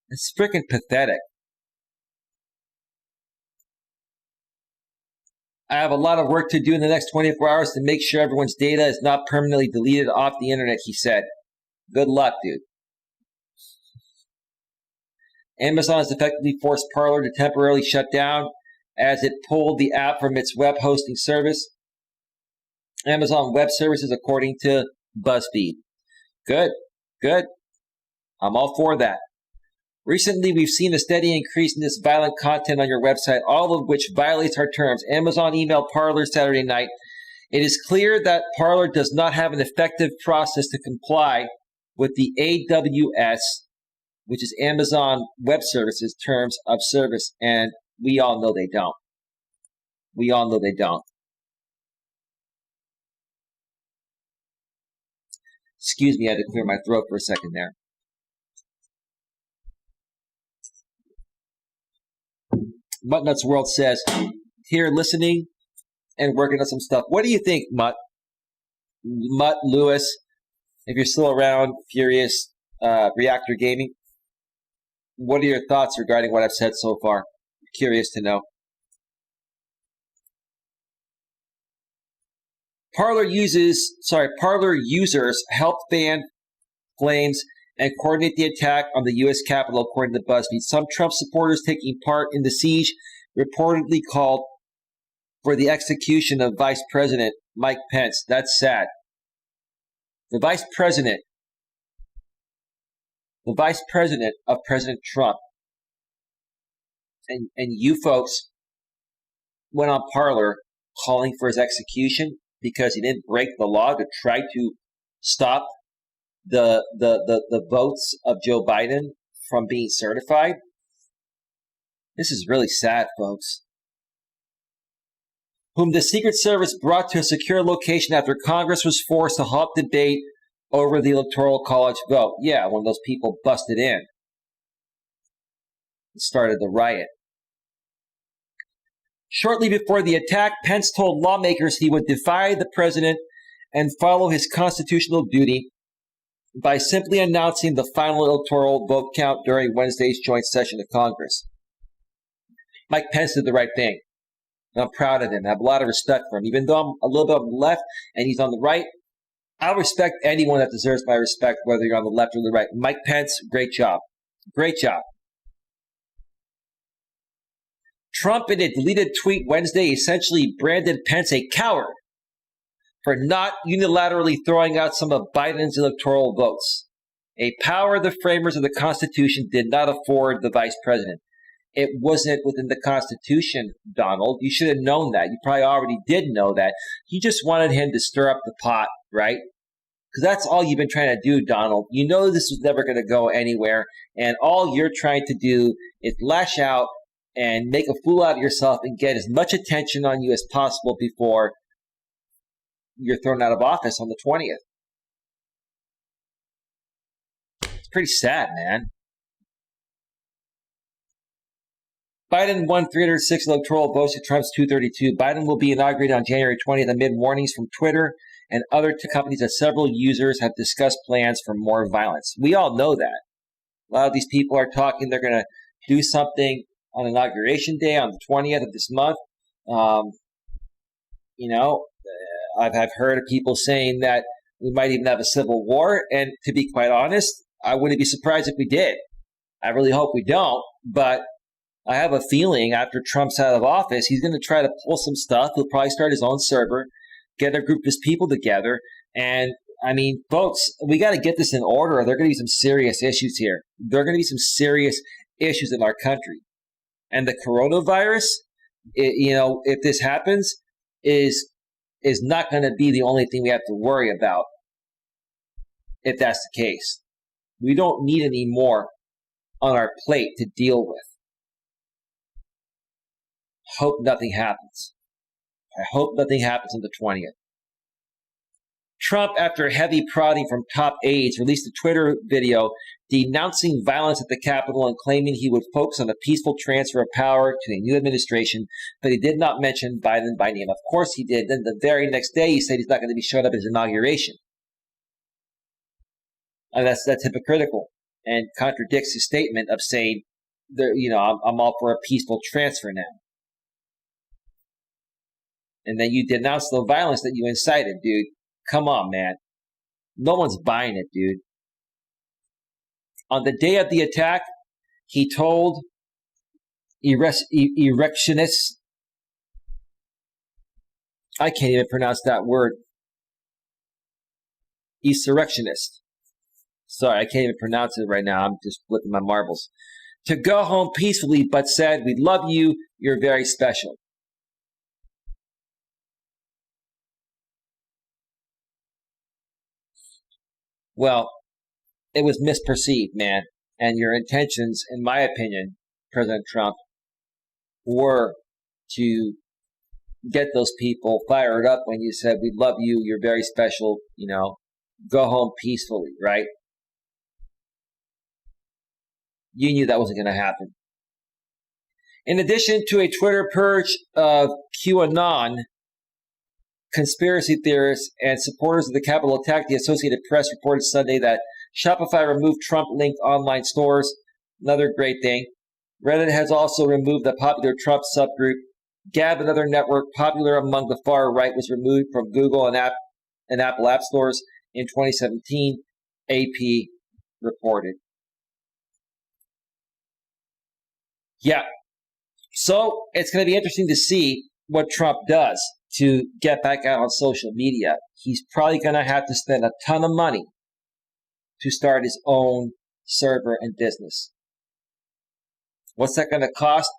It's freaking pathetic. I have a lot of work to do in the next 24 hours to make sure everyone's data is not permanently deleted off the internet, he said. Good luck, dude. Amazon has effectively forced Parler to temporarily shut down as it pulled the app from its web hosting service. Amazon Web Services, according to BuzzFeed. Good. I'm all for that. Recently, we've seen a steady increase in this violent content on your website, all of which violates our terms. Amazon emailed Parler Saturday night. It is clear that Parler does not have an effective process to comply with the AWS, which is Amazon Web Services, terms of service, and we all know they don't. Excuse me, I had to clear my throat for a second there. Mutt World says, here listening and working on some stuff. What do you think, Mutt? Mutt, Lewis, if you're still around, Furious, Reactor Gaming? What are your thoughts regarding what I've said so far? Curious to know. Parler users helped fan flames and coordinate the attack on the U.S. Capitol, according to BuzzFeed. Some Trump supporters taking part in the siege reportedly called for the execution of Vice President Mike Pence. That's sad. The Vice President of President Trump. And you folks went on Parler calling for his execution because he didn't break the law to try to stop the votes of Joe Biden from being certified. This is really sad, folks. Whom the Secret Service brought to a secure location after Congress was forced to halt debate over the Electoral College vote. Yeah, when those people busted in and started the riot. Shortly before the attack, Pence told lawmakers he would defy the president and follow his constitutional duty by simply announcing the final electoral vote count during Wednesday's joint session of Congress. Mike Pence did the right thing. And I'm proud of him. I have a lot of respect for him. Even though I'm a little bit on the left and he's on the right, I respect anyone that deserves my respect, whether you're on the left or the right. Mike Pence, great job. Great job. Trump, in a deleted tweet Wednesday, essentially branded Pence a coward for not unilaterally throwing out some of Biden's electoral votes, a power the framers of the Constitution did not afford the vice president. It wasn't within the Constitution, Donald. You should have known that. You probably already did know that. You just wanted him to stir up the pot, right? Because that's all you've been trying to do, Donald. You know this was never going to go anywhere, and all you're trying to do is lash out and make a fool out of yourself and get as much attention on you as possible before you're thrown out of office on the 20th. It's pretty sad, man. Biden won 306 electoral votes to Trump's 232. Biden will be inaugurated on January 20th amid warnings from Twitter and other companies that several users have discussed plans for more violence. We all know that. A lot of these people are talking they're going to do something on Inauguration Day on the 20th of this month. I've heard of people saying that we might even have a civil war. And to be quite honest, I wouldn't be surprised if we did. I really hope we don't. But I have a feeling after Trump's out of office, he's going to try to pull some stuff. He'll probably start his own server, get a group of his people together. And I mean, folks, we got to get this in order. There are going to be some serious issues here. There are going to be some serious issues in our country. And the coronavirus, if this happens, is not going to be the only thing we have to worry about. If that's the case, we don't need any more on our plate to deal with. Hope nothing happens. I hope nothing happens on the 20th. Trump, after heavy prodding from top aides, released a Twitter video denouncing violence at the Capitol and claiming he would focus on a peaceful transfer of power to a new administration, but he did not mention Biden by name. Of course he did. Then the very next day, he said he's not going to be showing up at his inauguration. And that's hypocritical and contradicts his statement of saying, I'm all for a peaceful transfer now. And then you denounce the violence that you incited, dude. Come on, man. No one's buying it, dude. On the day of the attack, he told erectionists, I can't even pronounce that word, insurrectionist. Sorry, I can't even pronounce it right now. I'm just flipping my marbles. To go home peacefully, but said, we love you. You're very special. Well, it was misperceived, man. And your intentions, in my opinion, President Trump, were to get those people fired up when you said, we love you, you're very special, go home peacefully, right? You knew that wasn't going to happen. In addition to a Twitter purge of QAnon, conspiracy theorists and supporters of the Capitol attack, the Associated Press reported Sunday that Shopify removed Trump-linked online stores. Another great thing. Reddit has also removed the popular Trump subgroup. Gab, another network popular among the far right, was removed from Google and Apple app stores in 2017, AP reported. Yeah. So it's going to be interesting to see what Trump does to get back out on social media. He's probably going to have to spend a ton of money to start his own server and business. What's that going to cost?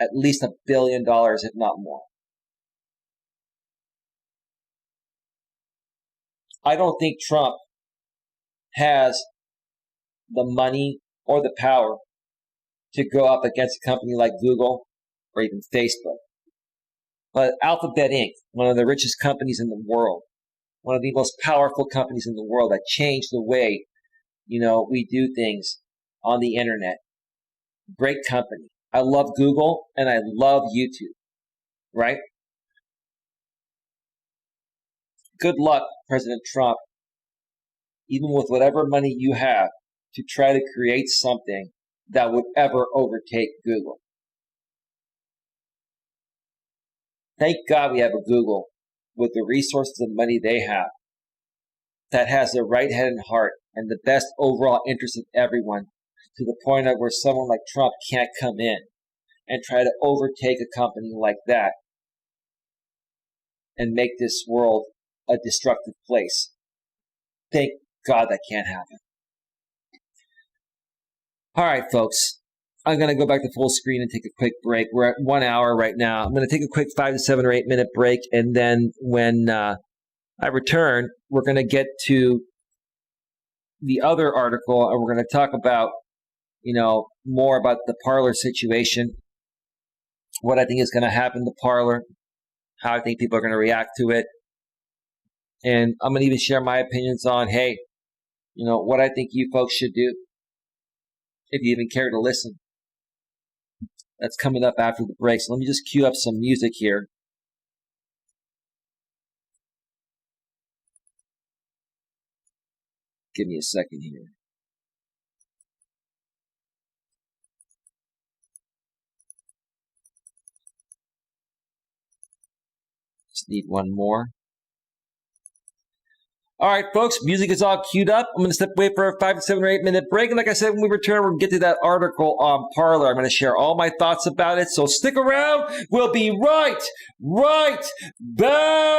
At least $1 billion, if not more. I don't think Trump has the money or the power to go up against a company like Google or even Facebook. But Alphabet Inc., one of the richest companies in the world, one of the most powerful companies in the world that changed the way, we do things on the internet. Great company. I love Google and I love YouTube, right? Good luck, President Trump, even with whatever money you have, to try to create something that would ever overtake Google. Thank God we have a Google with the resources and money they have that has the right head and heart and the best overall interest of everyone to the point of where someone like Trump can't come in and try to overtake a company like that and make this world a destructive place. Thank God that can't happen. All right, folks. I'm going to go back to full screen and take a quick break. We're at 1 hour right now. I'm going to take a quick 5 to 7 or 8 minute break. And then when I return, we're going to get to the other article and we're going to talk about, more about the Parler situation, what I think is going to happen to Parler, how I think people are going to react to it. And I'm going to even share my opinions on, hey, what I think you folks should do if you even care to listen. That's coming up after the break. So let me just cue up some music here. Give me a second here. Just need one more. All right, folks, music is all queued up. I'm going to step away for a 5 to 7 or 8 minute break. And like I said, when we return, we'll get to that article on Parler. I'm going to share all my thoughts about it. So stick around. We'll be right back.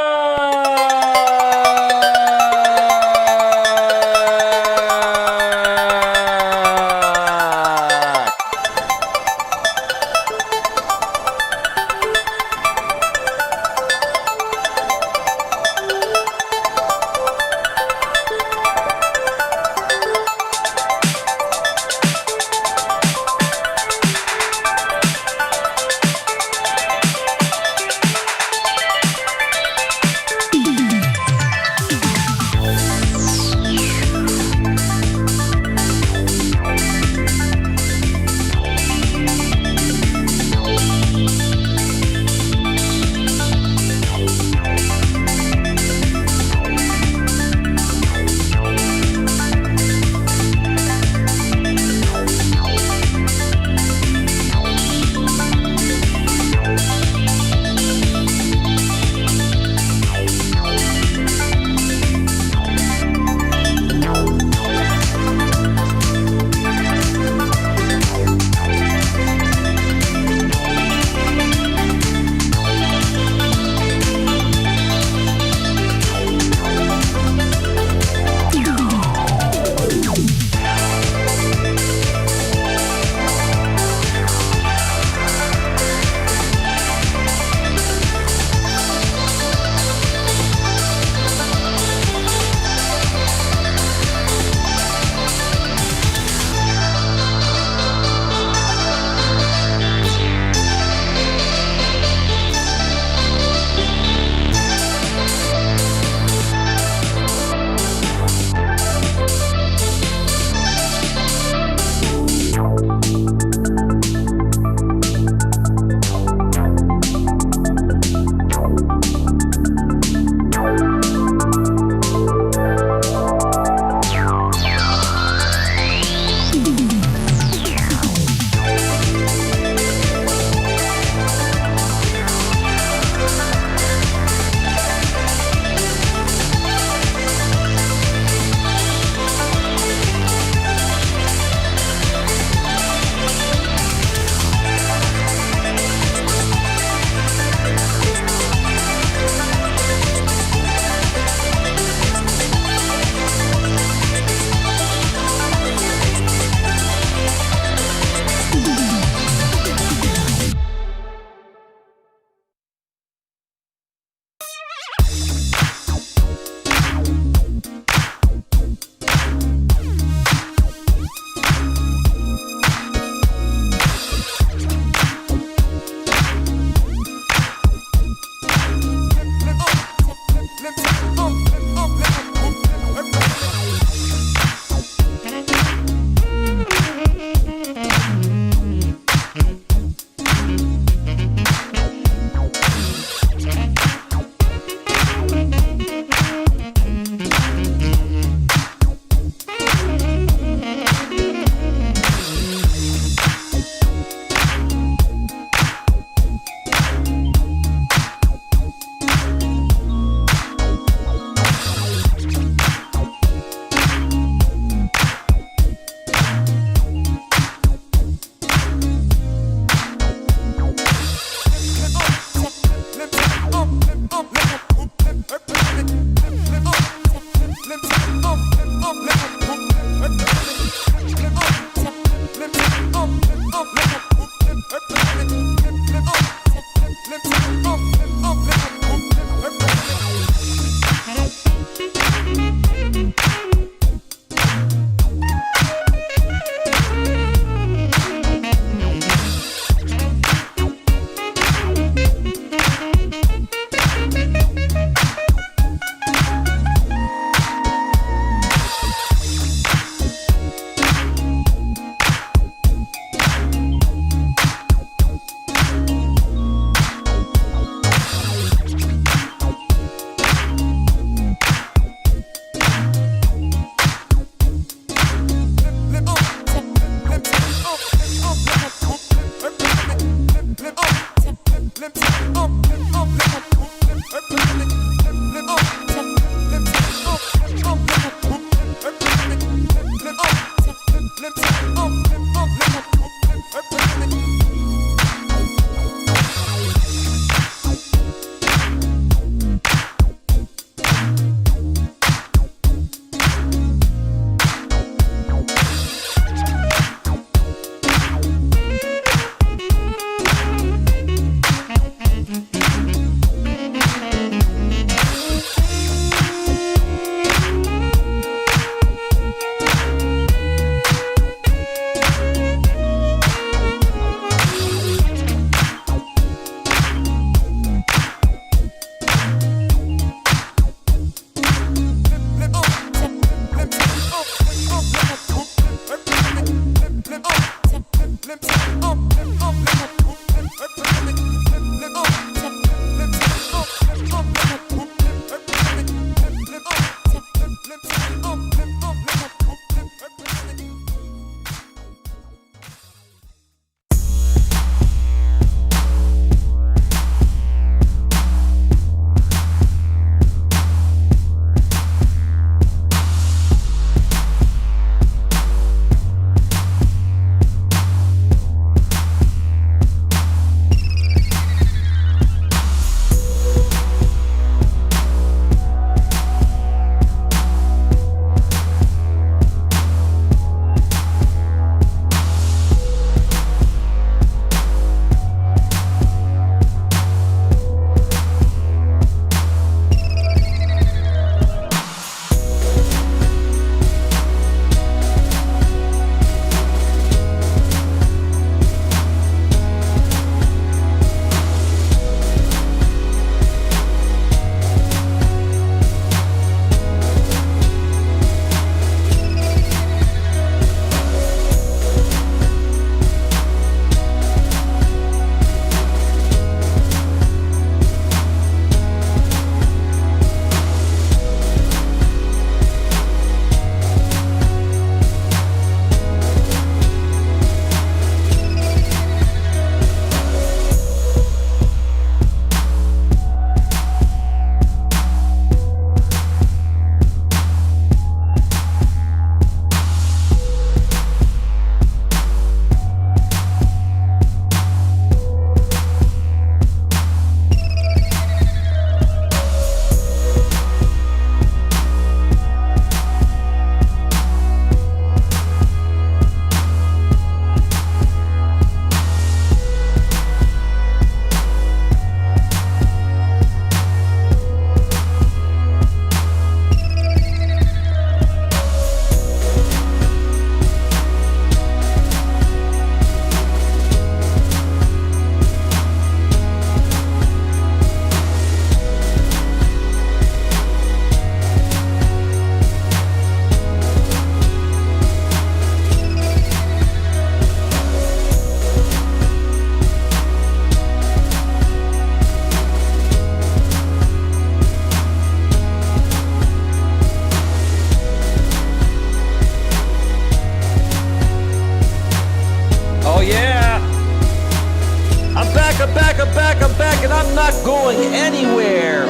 going anywhere.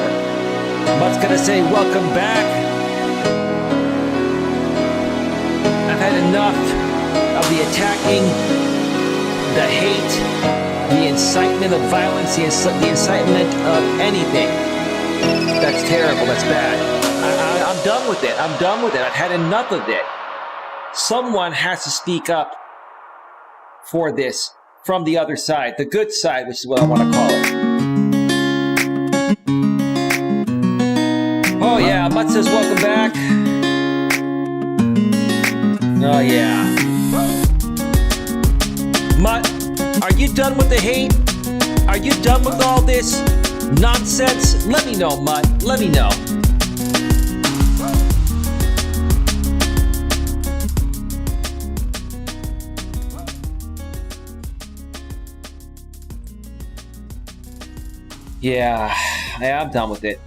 Mutt's gonna say welcome back. I've had enough of the attacking, the hate, the incitement of violence, the incitement of anything. That's terrible. That's bad. I'm done with it. I'm done with it. I've had enough of it. Someone has to speak up for this from the other side, the good side, which is what I want to call it. Oh yeah, Mutt says welcome back. Oh yeah. Mutt, are you done with the hate? Are you done with all this nonsense? Let me know, Mutt. Let me know. Yeah, I'm done with it.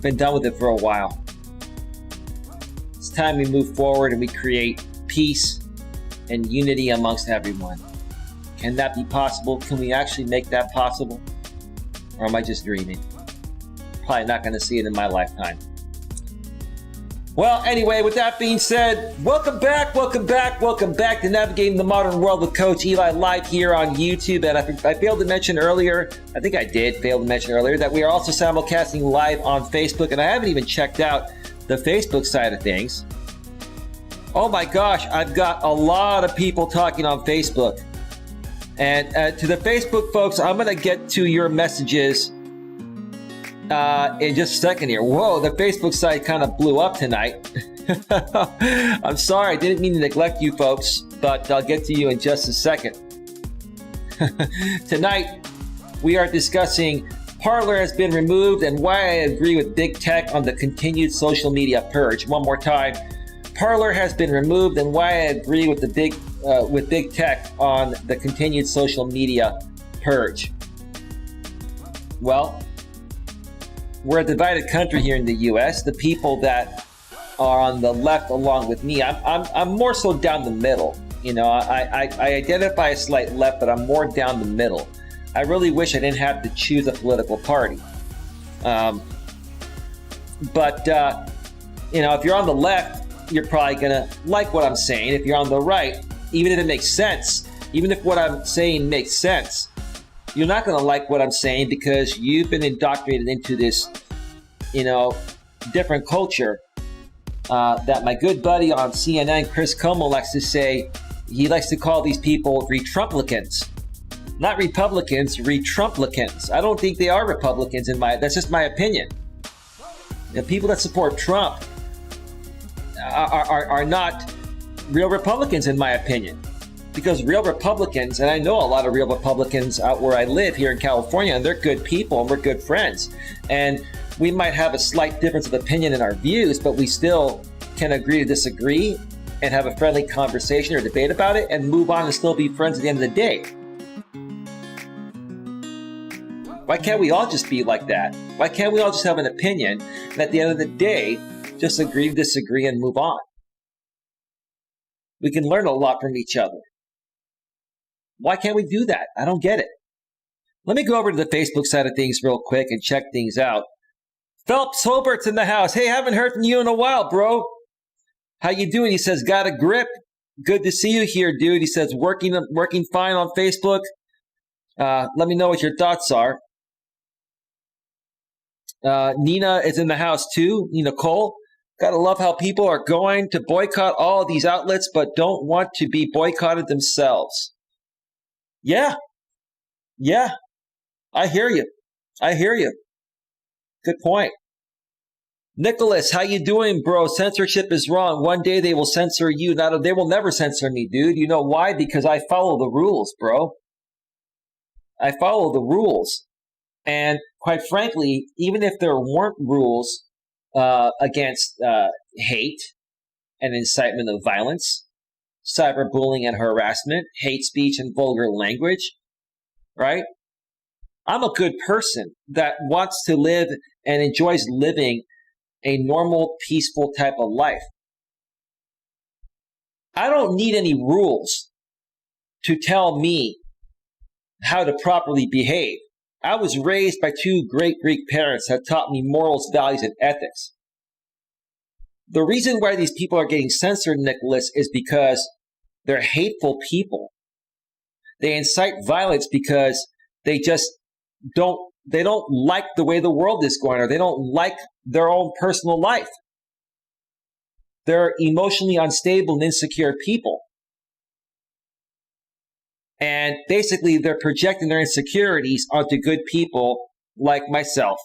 Been done with it for a while. It's time we move forward and we create peace and unity amongst everyone. Can that be possible? Can we actually make that possible? Or am I just dreaming? Probably not going to see it in my lifetime. Well, anyway, with that being said, welcome back to Navigating the Modern World with Coach Eli live here on YouTube. And I failed to mention earlier, I think I did fail to mention earlier, that we are also simulcasting live on Facebook. And I haven't even checked out the Facebook side of things. Oh my gosh, I've got a lot of people talking on Facebook. And to the Facebook folks, I'm going to get to your messages in just a second here. Whoa, the Facebook site kind of blew up tonight. I'm sorry, I didn't mean to neglect you folks, but I'll get to you in just a second. Tonight, we are discussing Parler has been removed and why I agree with Big Tech on the continued social media purge. One more time, Parler has been removed and why I agree with Big Tech on the continued social media purge. Well, we're a divided country here in the U.S. The people that are on the left along with me, I'm more so down the middle. You know, I identify as slight left, but I'm more down the middle. I really wish I didn't have to choose a political party. But if you're on the left, you're probably going to like what I'm saying. If you're on the right, even if it makes sense, even if what I'm saying makes sense, you're not going to like what I'm saying because you've been indoctrinated into this, different culture that my good buddy on CNN, Chris Como, likes to say. He likes to call these people Retrumplicans. Not Republicans, Retrumplicans. I don't think they are Republicans that's just my opinion. The people that support Trump are not real Republicans in my opinion. Because real Republicans, and I know a lot of real Republicans out where I live here in California, and they're good people and we're good friends. And we might have a slight difference of opinion in our views, but we still can agree to disagree and have a friendly conversation or debate about it and move on and still be friends at the end of the day. Why can't we all just be like that? Why can't we all just have an opinion and at the end of the day, just agree to disagree and move on? We can learn a lot from each other. Why can't we do that? I don't get it. Let me go over to the Facebook side of things real quick and check things out. Phelps Hobart's in the house. Hey, haven't heard from you in a while, bro. How you doing? He says, got a grip. Good to see you here, dude. He says, working fine on Facebook. Let me know what your thoughts are. Nina is in the house too. Nina Cole. Gotta love how people are going to boycott all of these outlets, but don't want to be boycotted themselves. Yeah. I hear you. Good point. Nicholas, how you doing, bro? Censorship is wrong. One day they will censor you. They will never censor me, dude. You know why? Because I follow the rules, bro. I follow the rules. And quite frankly, even if there weren't rules against hate and incitement of violence, cyberbullying and harassment, hate speech and vulgar language, right? I'm a good person that wants to live and enjoys living a normal, peaceful type of life. I don't need any rules to tell me how to properly behave. I was raised by two great Greek parents that taught me morals, values, and ethics. The reason why these people are getting censored, Nicholas, is because they're hateful people. They incite violence because they don't like the way the world is going, or they don't like their own personal life. They're emotionally unstable and insecure people. And basically, they're projecting their insecurities onto good people like myself,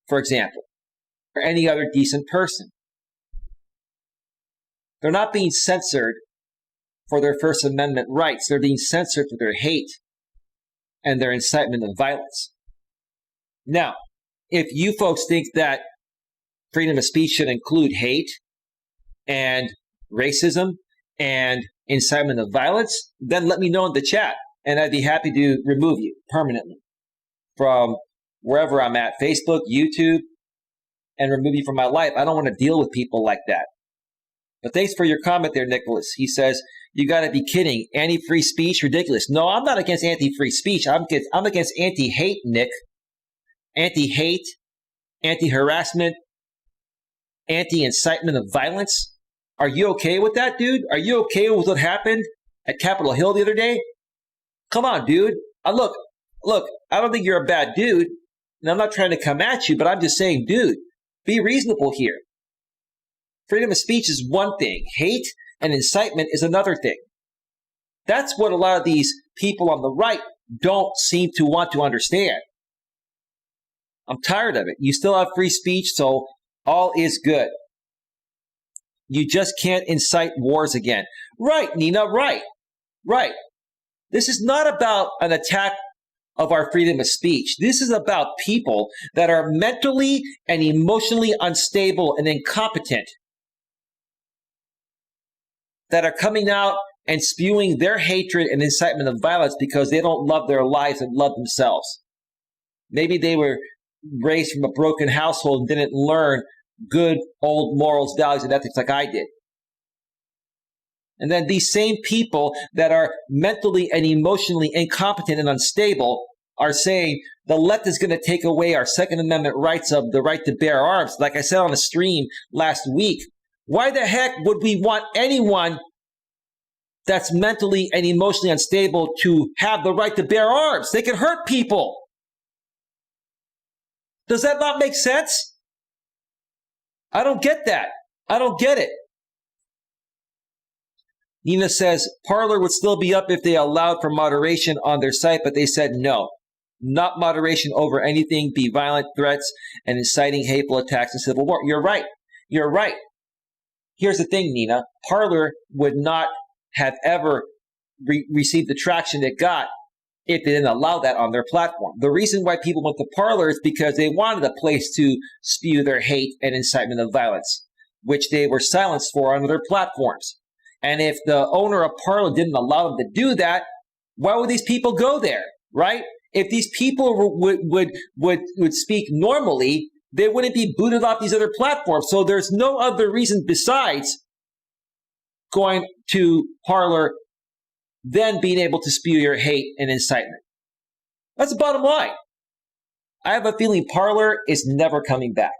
for example, or any other decent person. They're not being censored for their First Amendment rights. They're being censored for their hate and their incitement of violence. Now, if you folks think that freedom of speech should include hate and racism and incitement of violence, then let me know in the chat, and I'd be happy to remove you permanently from wherever I'm at, Facebook, YouTube, and remove you from my life. I don't want to deal with people like that. But thanks for your comment there, Nicholas. He says, you got to be kidding. Anti-free speech? Ridiculous. No, I'm not against anti-free speech. I'm against anti-hate, Nick. Anti-hate, anti-harassment, anti-incitement of violence. Are you okay with that, dude? Are you okay with what happened at Capitol Hill the other day? Come on, dude. Look, I don't think you're a bad dude, and I'm not trying to come at you, but I'm just saying, dude, be reasonable here. Freedom of speech is one thing. Hate and incitement is another thing. That's what a lot of these people on the right don't seem to want to understand. I'm tired of it. You still have free speech, so all is good. You just can't incite wars again. Right, Nina, right. This is not about an attack of our freedom of speech. This is about people that are mentally and emotionally unstable and incompetent, that are coming out and spewing their hatred and incitement of violence because they don't love their lives and love themselves. Maybe they were raised from a broken household and didn't learn good old morals, values, and ethics like I did. And then these same people that are mentally and emotionally incompetent and unstable are saying the left is going to take away our Second Amendment rights of the right to bear arms. Like I said on a stream last week, why the heck would we want anyone that's mentally and emotionally unstable to have the right to bear arms? They can hurt people. Does that not make sense? I don't get that. I don't get it. Nina says, Parler would still be up if they allowed for moderation on their site, but they said no. Not moderation over anything, be violent threats and inciting hateful attacks and civil war. You're right. You're right. Here's the thing, Nina. Parler would not have ever received the traction it got if they didn't allow that on their platform. The reason why people went to Parler is because they wanted a place to spew their hate and incitement of violence, which they were silenced for on their platforms. And if the owner of Parler didn't allow them to do that, why would these people go there, right? If these people would speak normally, they wouldn't be booted off these other platforms. So there's no other reason besides going to Parler than being able to spew your hate and incitement. That's the bottom line. I have a feeling Parler is never coming back.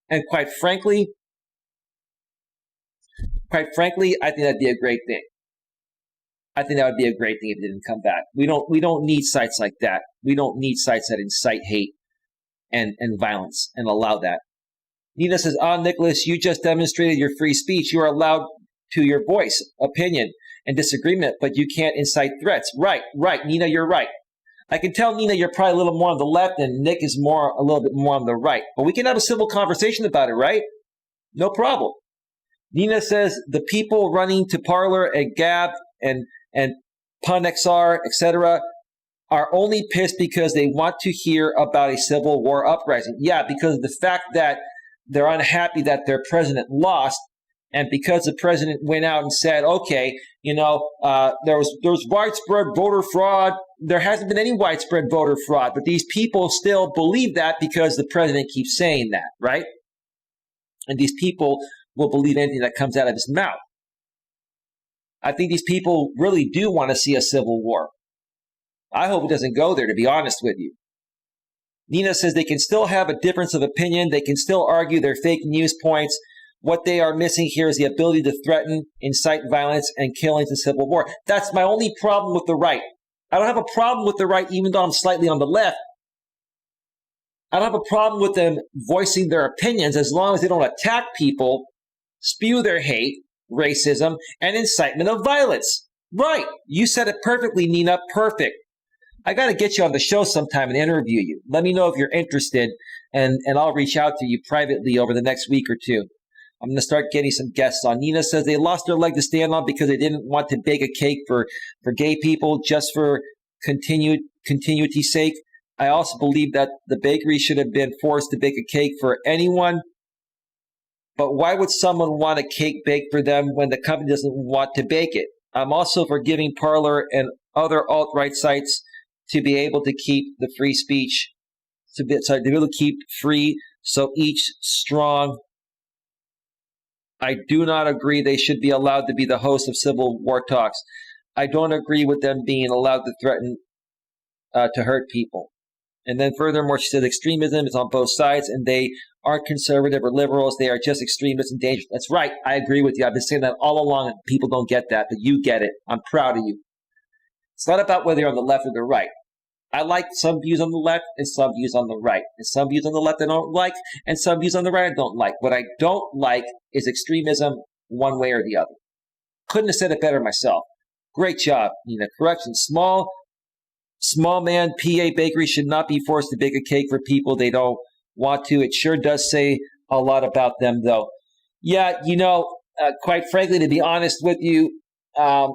And quite frankly, I think that'd be a great thing. I think that would be a great thing if it didn't come back. We don't need sites like that. We don't need sites that incite hate and violence and allow that. Nina says, Nicholas, you just demonstrated your free speech. You are allowed to your voice, opinion, and disagreement, but you can't incite threats. Right. Nina, you're right. I can tell, Nina, you're probably a little more on the left and Nick is a little bit more on the right. But we can have a civil conversation about it, right? No problem. Nina says the people running to Parler and Gab and PunXR, etc., are only pissed because they want to hear about a civil war uprising. Yeah, because of the fact that they're unhappy that their president lost, and because the president went out and said, okay, there was widespread voter fraud. There hasn't been any widespread voter fraud, but these people still believe that because the president keeps saying that, right? And these people will believe anything that comes out of his mouth. I think these people really do want to see a civil war. I hope it doesn't go there, to be honest with you. Nina says they can still have a difference of opinion. They can still argue their fake news points. What they are missing here is the ability to threaten, incite violence, and killings and civil war. That's my only problem with the right. I don't have a problem with the right, even though I'm slightly on the left. I don't have a problem with them voicing their opinions as long as they don't attack people, spew their hate, racism, and incitement of violence. Right. You said it perfectly, Nina. Perfect. I got to get you on the show sometime and interview you. Let me know if you're interested, and I'll reach out to you privately over the next week or two. I'm going to start getting some guests on. Nina says they lost their leg to stand on because they didn't want to bake a cake for gay people just for continuity's sake. I also believe that the bakery should have been forced to bake a cake for anyone. But why would someone want a cake baked for them when the company doesn't want to bake it? I'm also for giving Parler and other alt-right sites to be able to keep the free speech, to be able to keep free, so each strong. I do not agree they should be allowed to be the host of civil war talks. I don't agree with them being allowed to threaten to hurt people. And then furthermore, she said extremism is on both sides, and they aren't conservative or liberals. They are just extremists and dangerous. That's right. I agree with you. I've been saying that all along, and people don't get that, but you get it. I'm proud of you. It's not about whether you're on the left or the right. I like some views on the left and some views on the right. And some views on the left I don't like, and some views on the right I don't like. What I don't like is extremism one way or the other. Couldn't have said it better myself. Great job, Nina. Correction. Small man PA bakery should not be forced to bake a cake for people they don't want to. It sure does say a lot about them, though. Yeah, quite frankly, to be honest with you, I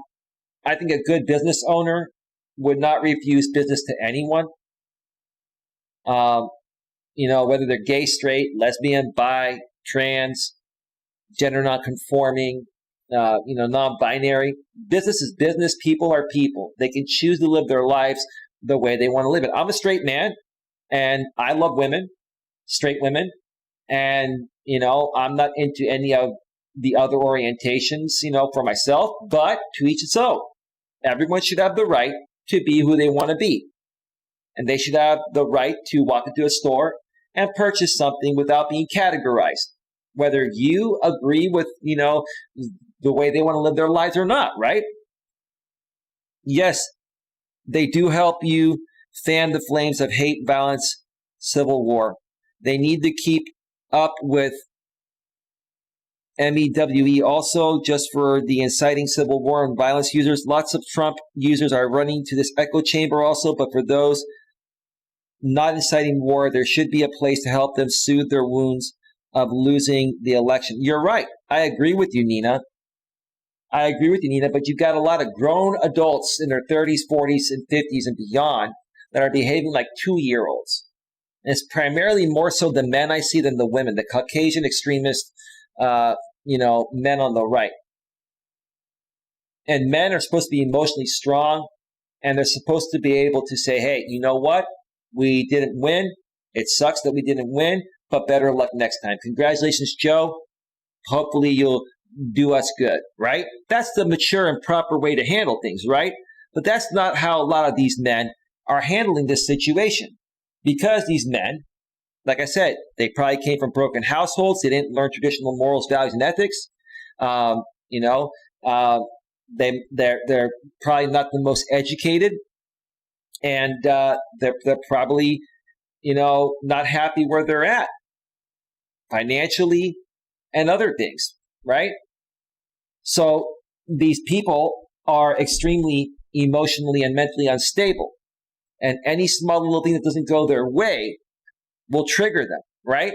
think a good business owner would not refuse business to anyone. Whether they're gay, straight, lesbian, bi, trans, gender non-conforming, non-binary. Business is business. People are people. They can choose to live their lives the way they want to live it. I'm a straight man, and I love women, straight women, and, I'm not into any of the other orientations, for myself, but to each its own. Everyone should have the right to be who they want to be. And they should have the right to walk into a store and purchase something without being categorized, whether you agree with, the way they want to live their lives or not, right? Yes, they do help you fan the flames of hate, violence, civil war. They need to keep up with MEWE also, just for the inciting civil war and violence users. Lots of Trump users are running to this echo chamber also, but for those not inciting war, there should be a place to help them soothe their wounds of losing the election. You're right. I agree with you, Nina. But you've got a lot of grown adults in their 30s, 40s, and 50s and beyond that are behaving like 2-year-olds. And it's primarily more so the men I see than the women, the Caucasian extremist men on the right. And men are supposed to be emotionally strong, and they're supposed to be able to say, hey, you know what? We didn't win. It sucks that we didn't win, but better luck next time. Congratulations, Joe. Hopefully you'll do us good, right? That's the mature and proper way to handle things, right? But that's not how a lot of these men are handling this situation, because these men, like I said, they probably came from broken households. They didn't learn traditional morals, values, and ethics. They're probably not the most educated, and they're probably not happy where they're at financially and other things, right? So these people are extremely emotionally and mentally unstable, and any small little thing that doesn't go their way will trigger them, right?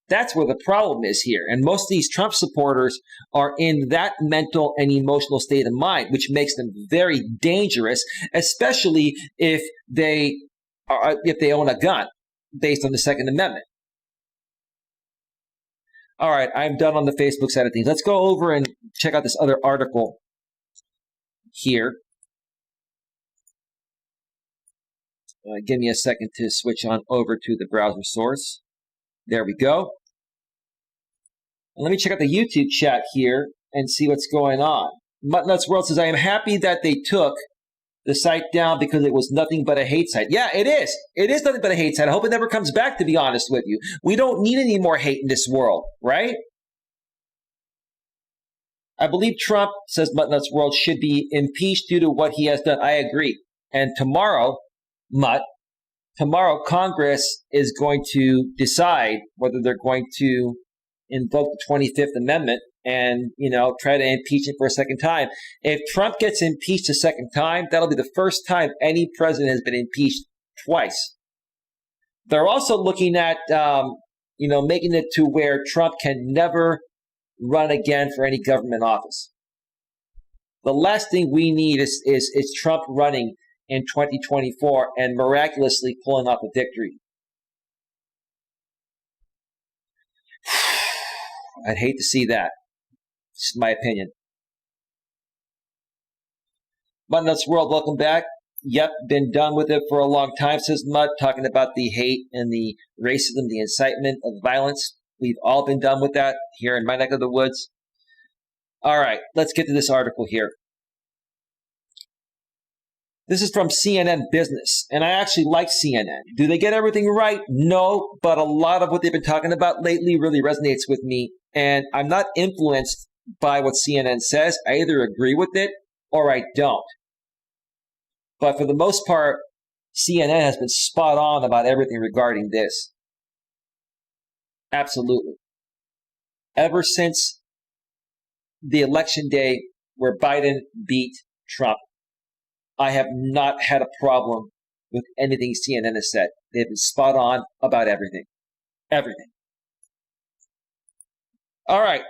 That's where the problem is here. And most of these Trump supporters are in that mental and emotional state of mind, which makes them very dangerous, especially if they own a gun based on the Second Amendment. All right, I'm done on the Facebook side of things. Let's go over and check out this other article here. Give me a second to switch on over to the browser source. There we go. And let me check out the YouTube chat here and see what's going on. Muttnuts World says, I am happy that they took the site down because it was nothing but a hate site. Yeah, it is. It is nothing but a hate site. I hope it never comes back, to be honest with you. We don't need any more hate in this world, right? I believe Trump, says Muttnut's World, should be impeached due to what he has done. I agree. And tomorrow, Congress is going to decide whether they're going to invoke the 25th Amendment and, try to impeach him for a second time. If Trump gets impeached a second time, that'll be the first time any president has been impeached twice. They're also looking at, making it to where Trump can never run again for any government office. The last thing we need is Trump running in 2024 and miraculously pulling off a victory. I'd hate to see that. It's my opinion. Muttnut's World, welcome back. Yep, been done with it for a long time, says Mutt, talking about the hate and the racism, the incitement of violence. We've all been done with that here in my neck of the woods. All right, let's get to this article here. This is from CNN Business, and I actually like CNN. Do they get everything right? No, but a lot of what they've been talking about lately really resonates with me, and I'm not influenced by what CNN says. I either agree with it or I don't. But for the most part, CNN has been spot on about everything regarding this. Absolutely. Ever since the election day where Biden beat Trump, I have not had a problem with anything CNN has said. They've been spot on about everything. Everything. All right.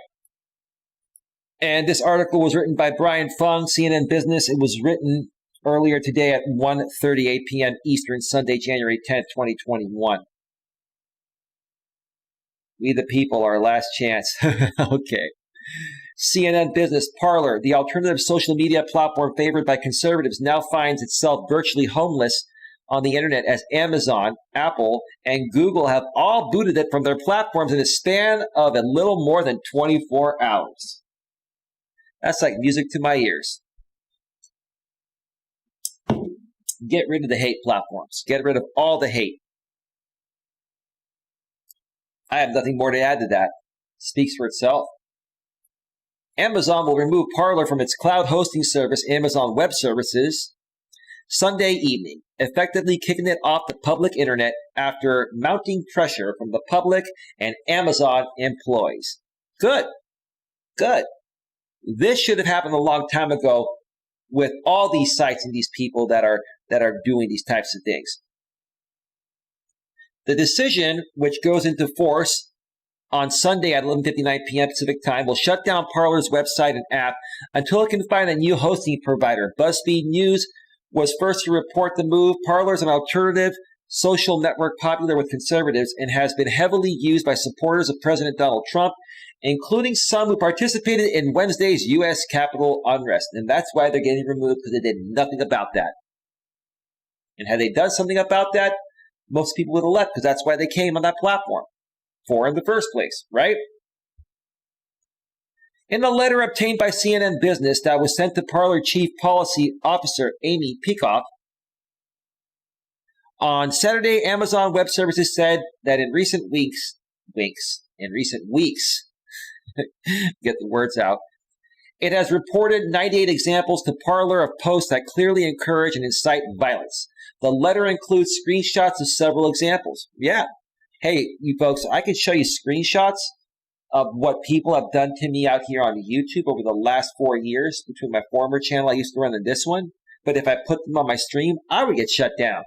And this article was written by Brian Fung, CNN Business. It was written earlier today at 1:38 p.m. Eastern, Sunday, January 10th, 2021. We the people, our last chance. Okay. CNN Business. Parler, the alternative social media platform favored by conservatives, now finds itself virtually homeless on the internet as Amazon, Apple, and Google have all booted it from their platforms in a span of a little more than 24 hours. That's like music to my ears. Get rid of the hate platforms. Get rid of all the hate. I have nothing more to add to that. It speaks for itself. Amazon will remove Parler from its cloud hosting service, Amazon Web Services, Sunday evening, effectively kicking it off the public internet after mounting pressure from the public and Amazon employees. Good. Good. This should have happened a long time ago with all these sites and these people that are doing these types of things. The decision, which goes into force on Sunday at 11:59 p.m. Pacific Time, will shut down Parler's website and app until it can find a new hosting provider. BuzzFeed News was first to report the move. Parler is an alternative social network popular with conservatives and has been heavily used by supporters of President Donald Trump, including some who participated in Wednesday's U.S. Capitol unrest. And that's why they're getting removed, because they did nothing about that. And had they done something about that, most people would have left, because that's why they came on that platform for in the first place, right? In a letter obtained by CNN Business that was sent to Parler Chief Policy Officer Amy Peacock, on Saturday, Amazon Web Services said that in recent weeks, get the words out, it has reported 98 examples to Parler of posts that clearly encourage and incite violence. The letter includes screenshots of several examples. Yeah. Hey, you folks, I can show you screenshots of what people have done to me out here on YouTube over the last 4 years between my former channel I used to run and this one. But if I put them on my stream, I would get shut down.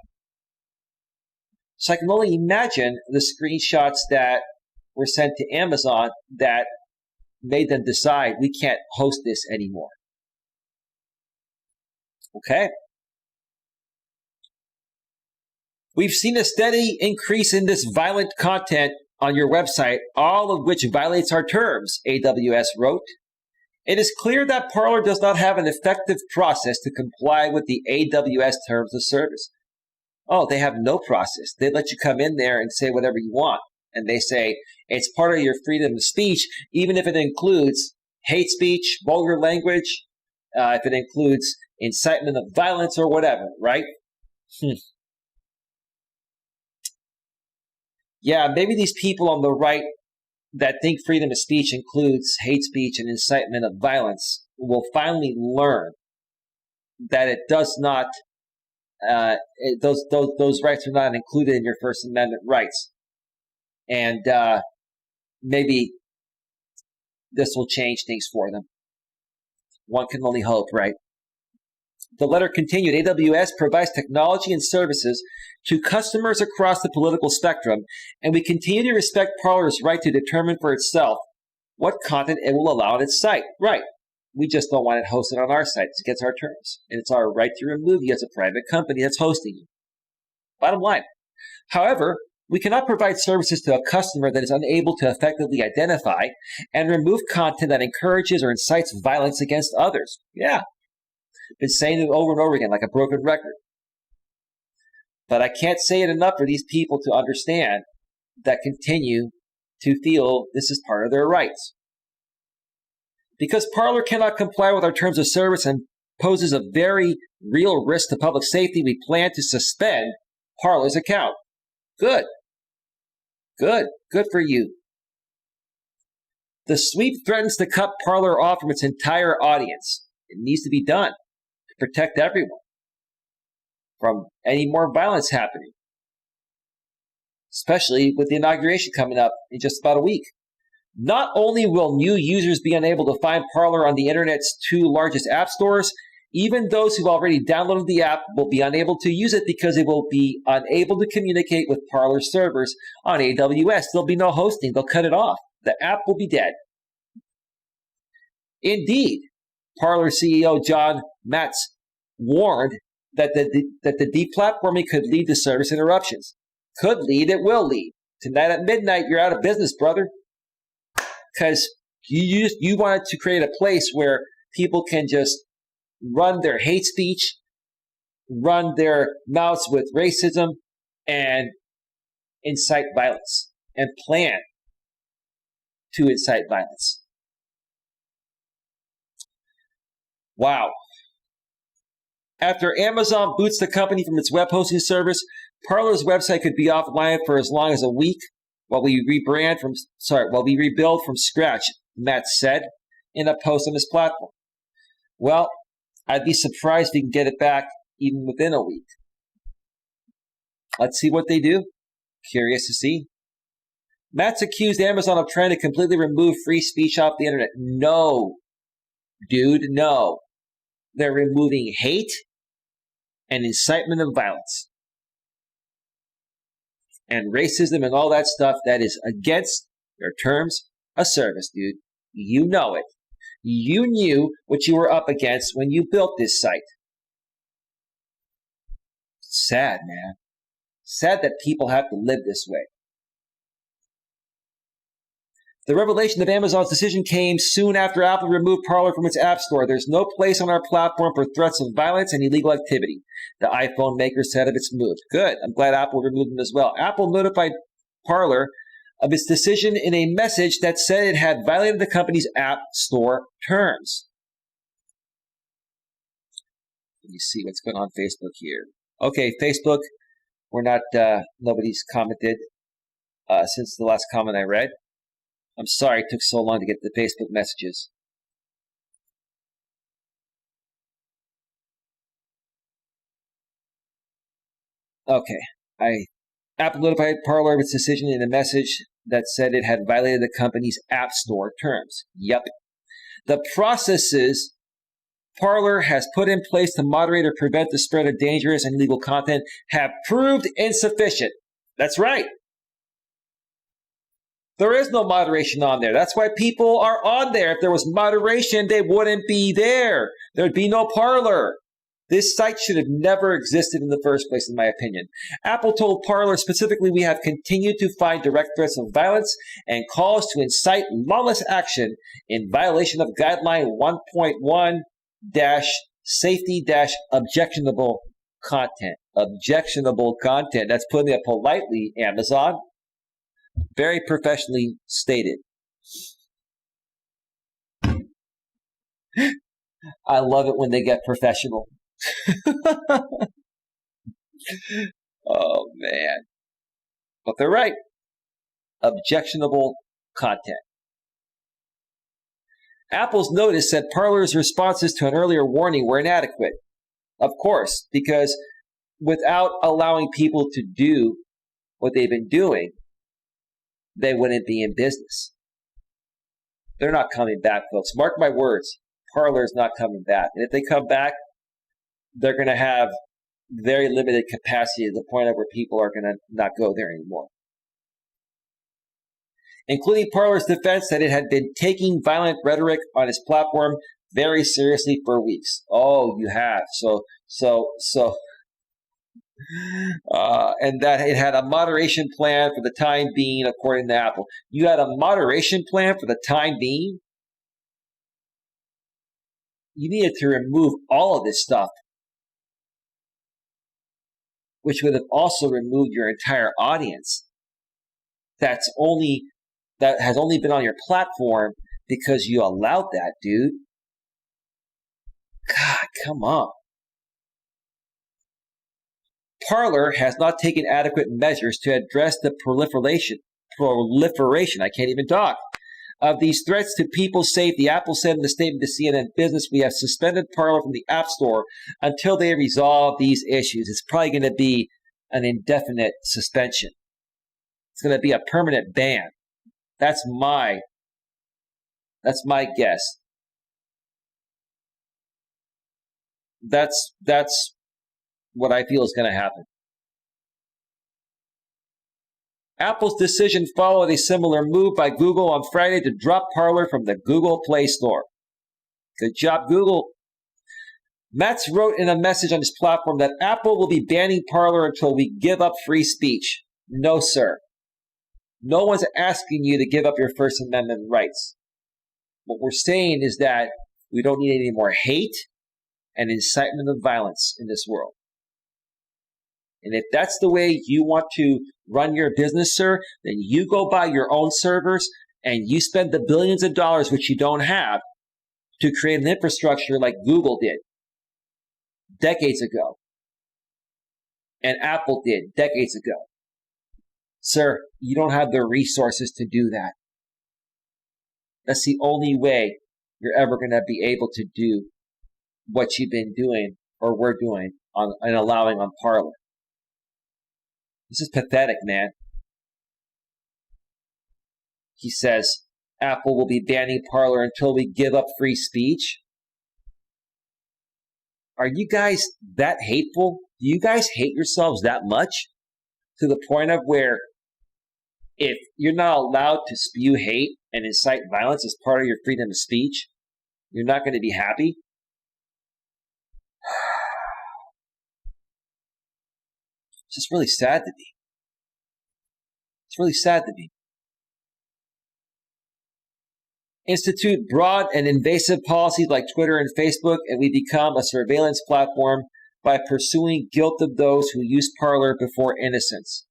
So I can only imagine the screenshots that were sent to Amazon that made them decide we can't host this anymore. Okay. We've seen a steady increase in this violent content on your website, all of which violates our terms, AWS wrote. It is clear that Parler does not have an effective process to comply with the AWS terms of service. Oh, they have no process. They let you come in there and say whatever you want. And they say it's part of your freedom of speech, even if it includes hate speech, vulgar language, if it includes incitement of violence or whatever, right? Yeah, maybe these people on the right that think freedom of speech includes hate speech and incitement of violence will finally learn that it does not, those rights are not included in your First Amendment rights. And maybe this will change things for them. One can only hope, right? The letter continued, AWS provides technology and services to customers across the political spectrum, and we continue to respect Parler's right to determine for itself what content it will allow on its site. Right. We just don't want it hosted on our site. It's against our terms. And it's our right to remove you as a private company that's hosting you. Bottom line. However, we cannot provide services to a customer that is unable to effectively identify and remove content that encourages or incites violence against others. Yeah. Been saying it over and over again like a broken record. But I can't say it enough for these people to understand that continue to feel this is part of their rights. Because Parler cannot comply with our terms of service and poses a very real risk to public safety, we plan to suspend Parler's account. Good. Good. Good for you. The sweep threatens to cut Parler off from its entire audience. It needs to be done to protect everyone from any more violence happening, especially with the inauguration coming up in just about a week. Not only will new users be unable to find Parler on the internet's two largest app stores, even those who already downloaded the app will be unable to use it because they will be unable to communicate with Parler servers on AWS. There'll be no hosting. They'll cut it off. The app will be dead. Indeed, Parler CEO John Matz warned that the deplatforming could lead to service interruptions. Could lead, it will lead. Tonight at midnight, you're out of business, brother. Because you wanted to create a place where people can just run their hate speech, run their mouths with racism, and incite violence, and plan to incite violence. Wow. After Amazon boots the company from its web hosting service, Parler's website could be offline for as long as a week while we rebuild from scratch, Matt said in a post on his platform. Well, I'd be surprised if we can get it back even within a week. Let's see what they do. Curious to see. Matt's accused Amazon of trying to completely remove free speech off the internet. No, dude, no. They're removing hate and incitement of violence and racism and all that stuff that is against their terms of service, dude. You know it. You knew what you were up against when you built this site. Sad, man. Sad that people have to live this way. The revelation of Amazon's decision came soon after Apple removed Parler from its App Store. There's no place on our platform for threats of violence and illegal activity, the iPhone maker said of its move. Good. I'm glad Apple removed them as well. Apple notified Parler of its decision in a message that said it had violated the company's App Store terms. Let me see what's going on Facebook here. Okay, Facebook, nobody's commented since the last comment I read. I'm sorry it took so long to get the Facebook messages. Okay. Apple notified Parler of its decision in a message that said it had violated the company's App Store terms. Yep. The processes Parler has put in place to moderate or prevent the spread of dangerous and illegal content have proved insufficient. That's right. There is no moderation on there. That's why people are on there. If there was moderation, they wouldn't be there. There'd be no Parler. This site should have never existed in the first place, in my opinion. Apple told Parler specifically, we have continued to find direct threats of violence and calls to incite lawless action in violation of Guideline 1.1-safety-objectionable content. Objectionable content. That's putting it politely, Amazon. Very professionally stated. I love it when they get professional. Oh, man. But they're right. Objectionable content. Apple's notice said Parler's responses to an earlier warning were inadequate. Of course, because without allowing people to do what they've been doing, they wouldn't be in business. They're not coming back, folks. Mark my words. Parler's not coming back. And if they come back, they're going to have very limited capacity to the point of where people are going to not go there anymore. Including Parler's defense that it had been taking violent rhetoric on its platform very seriously for weeks. Oh, you have. And that it had a moderation plan for the time being, according to Apple. You had a moderation plan for the time being? You needed to remove all of this stuff, which would have also removed your entire audience that has only been on your platform because you allowed that, dude. God, come on. Parler has not taken adequate measures to address the proliferation, I can't even talk, of these threats to people's safety. Apple said in a statement to CNN Business, we have suspended Parler from the App Store until they resolve these issues. It's probably going to be an indefinite suspension. It's going to be a permanent ban. That's my guess. That's what I feel is going to happen. Apple's decision followed a similar move by Google on Friday to drop Parler from the Google Play Store. Good job, Google. Matz wrote in a message on his platform that Apple will be banning Parler until we give up free speech. No, sir. No one's asking you to give up your First Amendment rights. What we're saying is that we don't need any more hate and incitement of violence in this world. And if that's the way you want to run your business, sir, then you go buy your own servers and you spend the billions of dollars, which you don't have, to create an infrastructure like Google did decades ago and Apple did decades ago. Sir, you don't have the resources to do that. That's the only way you're ever going to be able to do what you've been doing or we're doing and allowing on Parler. This is pathetic, man. He says Apple will be banning Parler until we give up free speech. Are you guys that hateful? Do you guys hate yourselves that much? To the point of where if you're not allowed to spew hate and incite violence as part of your freedom of speech, you're not going to be happy? It's just really sad to me. It's really sad to me. Institute broad and invasive policies like Twitter and Facebook, and we become a surveillance platform by pursuing guilt of those who use Parler before innocence.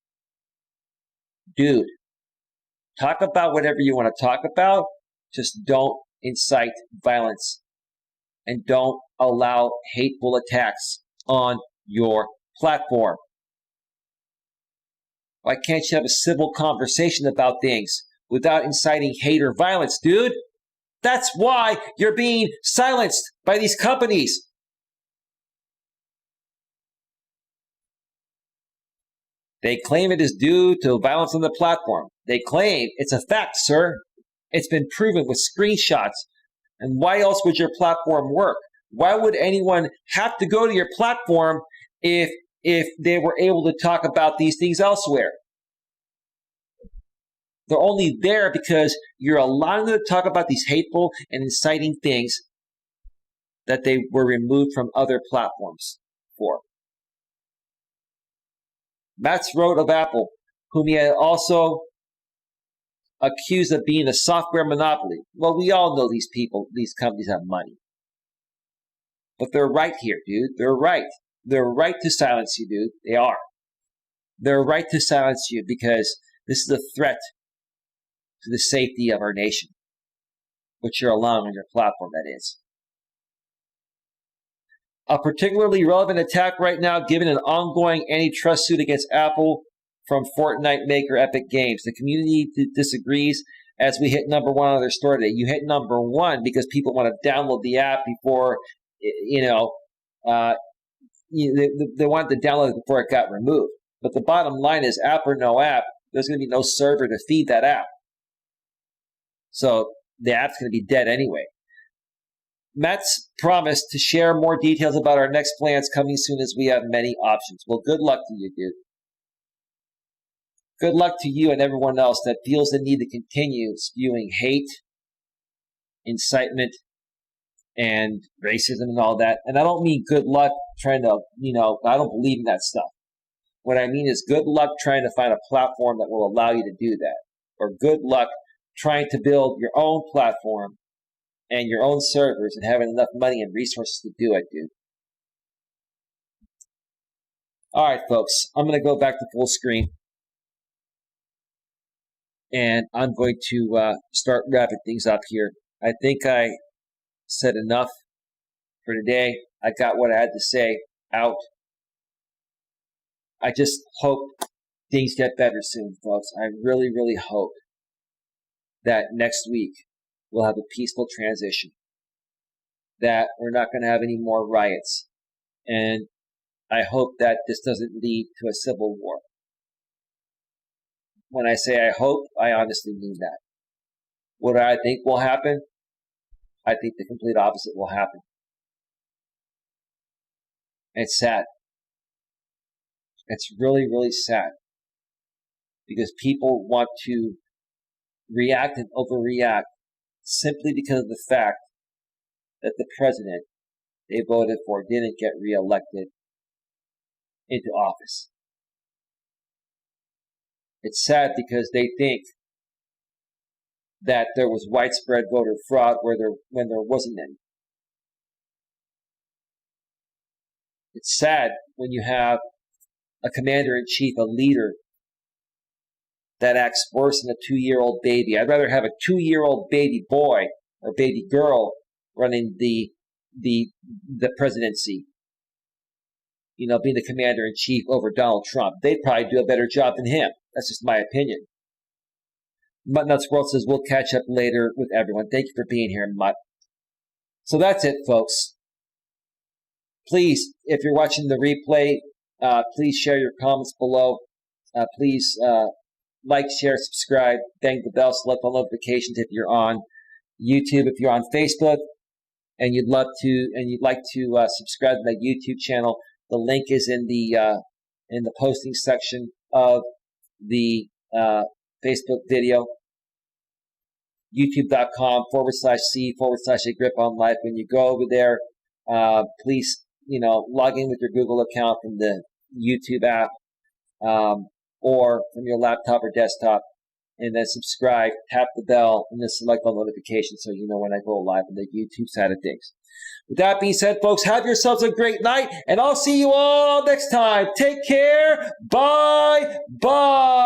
Dude, talk about whatever you want to talk about, just don't incite violence and don't allow hateful attacks on your platform. Why can't you have a civil conversation about things without inciting hate or violence, dude? That's why you're being silenced by these companies. They claim it is due to violence on the platform. They claim it's a fact, sir. It's been proven with screenshots. And why else would your platform work? Why would anyone have to go to your platform if they were able to talk about these things elsewhere? They're only there because you're allowing them to talk about these hateful and inciting things that they were removed from other platforms for. Matz wrote of Apple, whom he had also accused of being a software monopoly. Well, we all know these people, these companies have money. But they're right here, dude. They're right. They're right to silence you, dude. They are. They're right to silence you because this is a threat to the safety of our nation, which you're allowing on your platform, that is. A particularly relevant attack right now, given an ongoing antitrust suit against Apple from Fortnite maker Epic Games. The community disagrees as we hit number 1 on their store today. You hit number 1 because people want to download the app before, they wanted to download it before it got removed. But the bottom line is, app or no app, there's going to be no server to feed that app. So the app's going to be dead anyway. Matt's promised to share more details about our next plans coming soon as we have many options. Well, good luck to you, dude. Good luck to you and everyone else that feels the need to continue spewing hate, incitement, and racism and all that. And I don't mean good luck trying to, I don't believe in that stuff. What I mean is good luck trying to find a platform that will allow you to do that. Or good luck trying to build your own platform and your own servers and having enough money and resources to do it, dude. All right, folks, I'm going to go back to full screen. And I'm going to start wrapping things up here. I think I said enough for today. I got what I had to say out. I just hope things get better soon, folks. I really, really hope that next week we'll have a peaceful transition, that we're not going to have any more riots. And I hope that this doesn't lead to a civil war. When I say I hope, I honestly mean that. What do I think will happen? I think the complete opposite will happen. It's sad. It's really, really sad. Because people want to react and overreact simply because of the fact that the president they voted for didn't get reelected into office. It's sad because they think that there was widespread voter fraud when there wasn't any. It's sad when you have a commander-in-chief, a leader, that acts worse than a 2-year-old baby. I'd rather have a 2-year-old baby boy or baby girl running the presidency, being the commander-in-chief over Donald Trump. They'd probably do a better job than him. That's just my opinion. Mutt Nuts World says, we'll catch up later with everyone. Thank you for being here, Mutt. So that's it, folks. Please, if you're watching the replay, please share your comments below. Please like, share, subscribe, bang the bell, select all notifications if you're on YouTube. If you're on Facebook and you'd like to subscribe to my YouTube channel, the link is in the posting section of the Facebook video. YouTube.com/C/A grip on life. When you go over there, please, log in with your Google account from the YouTube app, or from your laptop or desktop, and then subscribe, tap the bell, and then select all notifications so you know when I go live on the YouTube side of things. With that being said, folks, have yourselves a great night, and I'll see you all next time. Take care. Bye. Bye.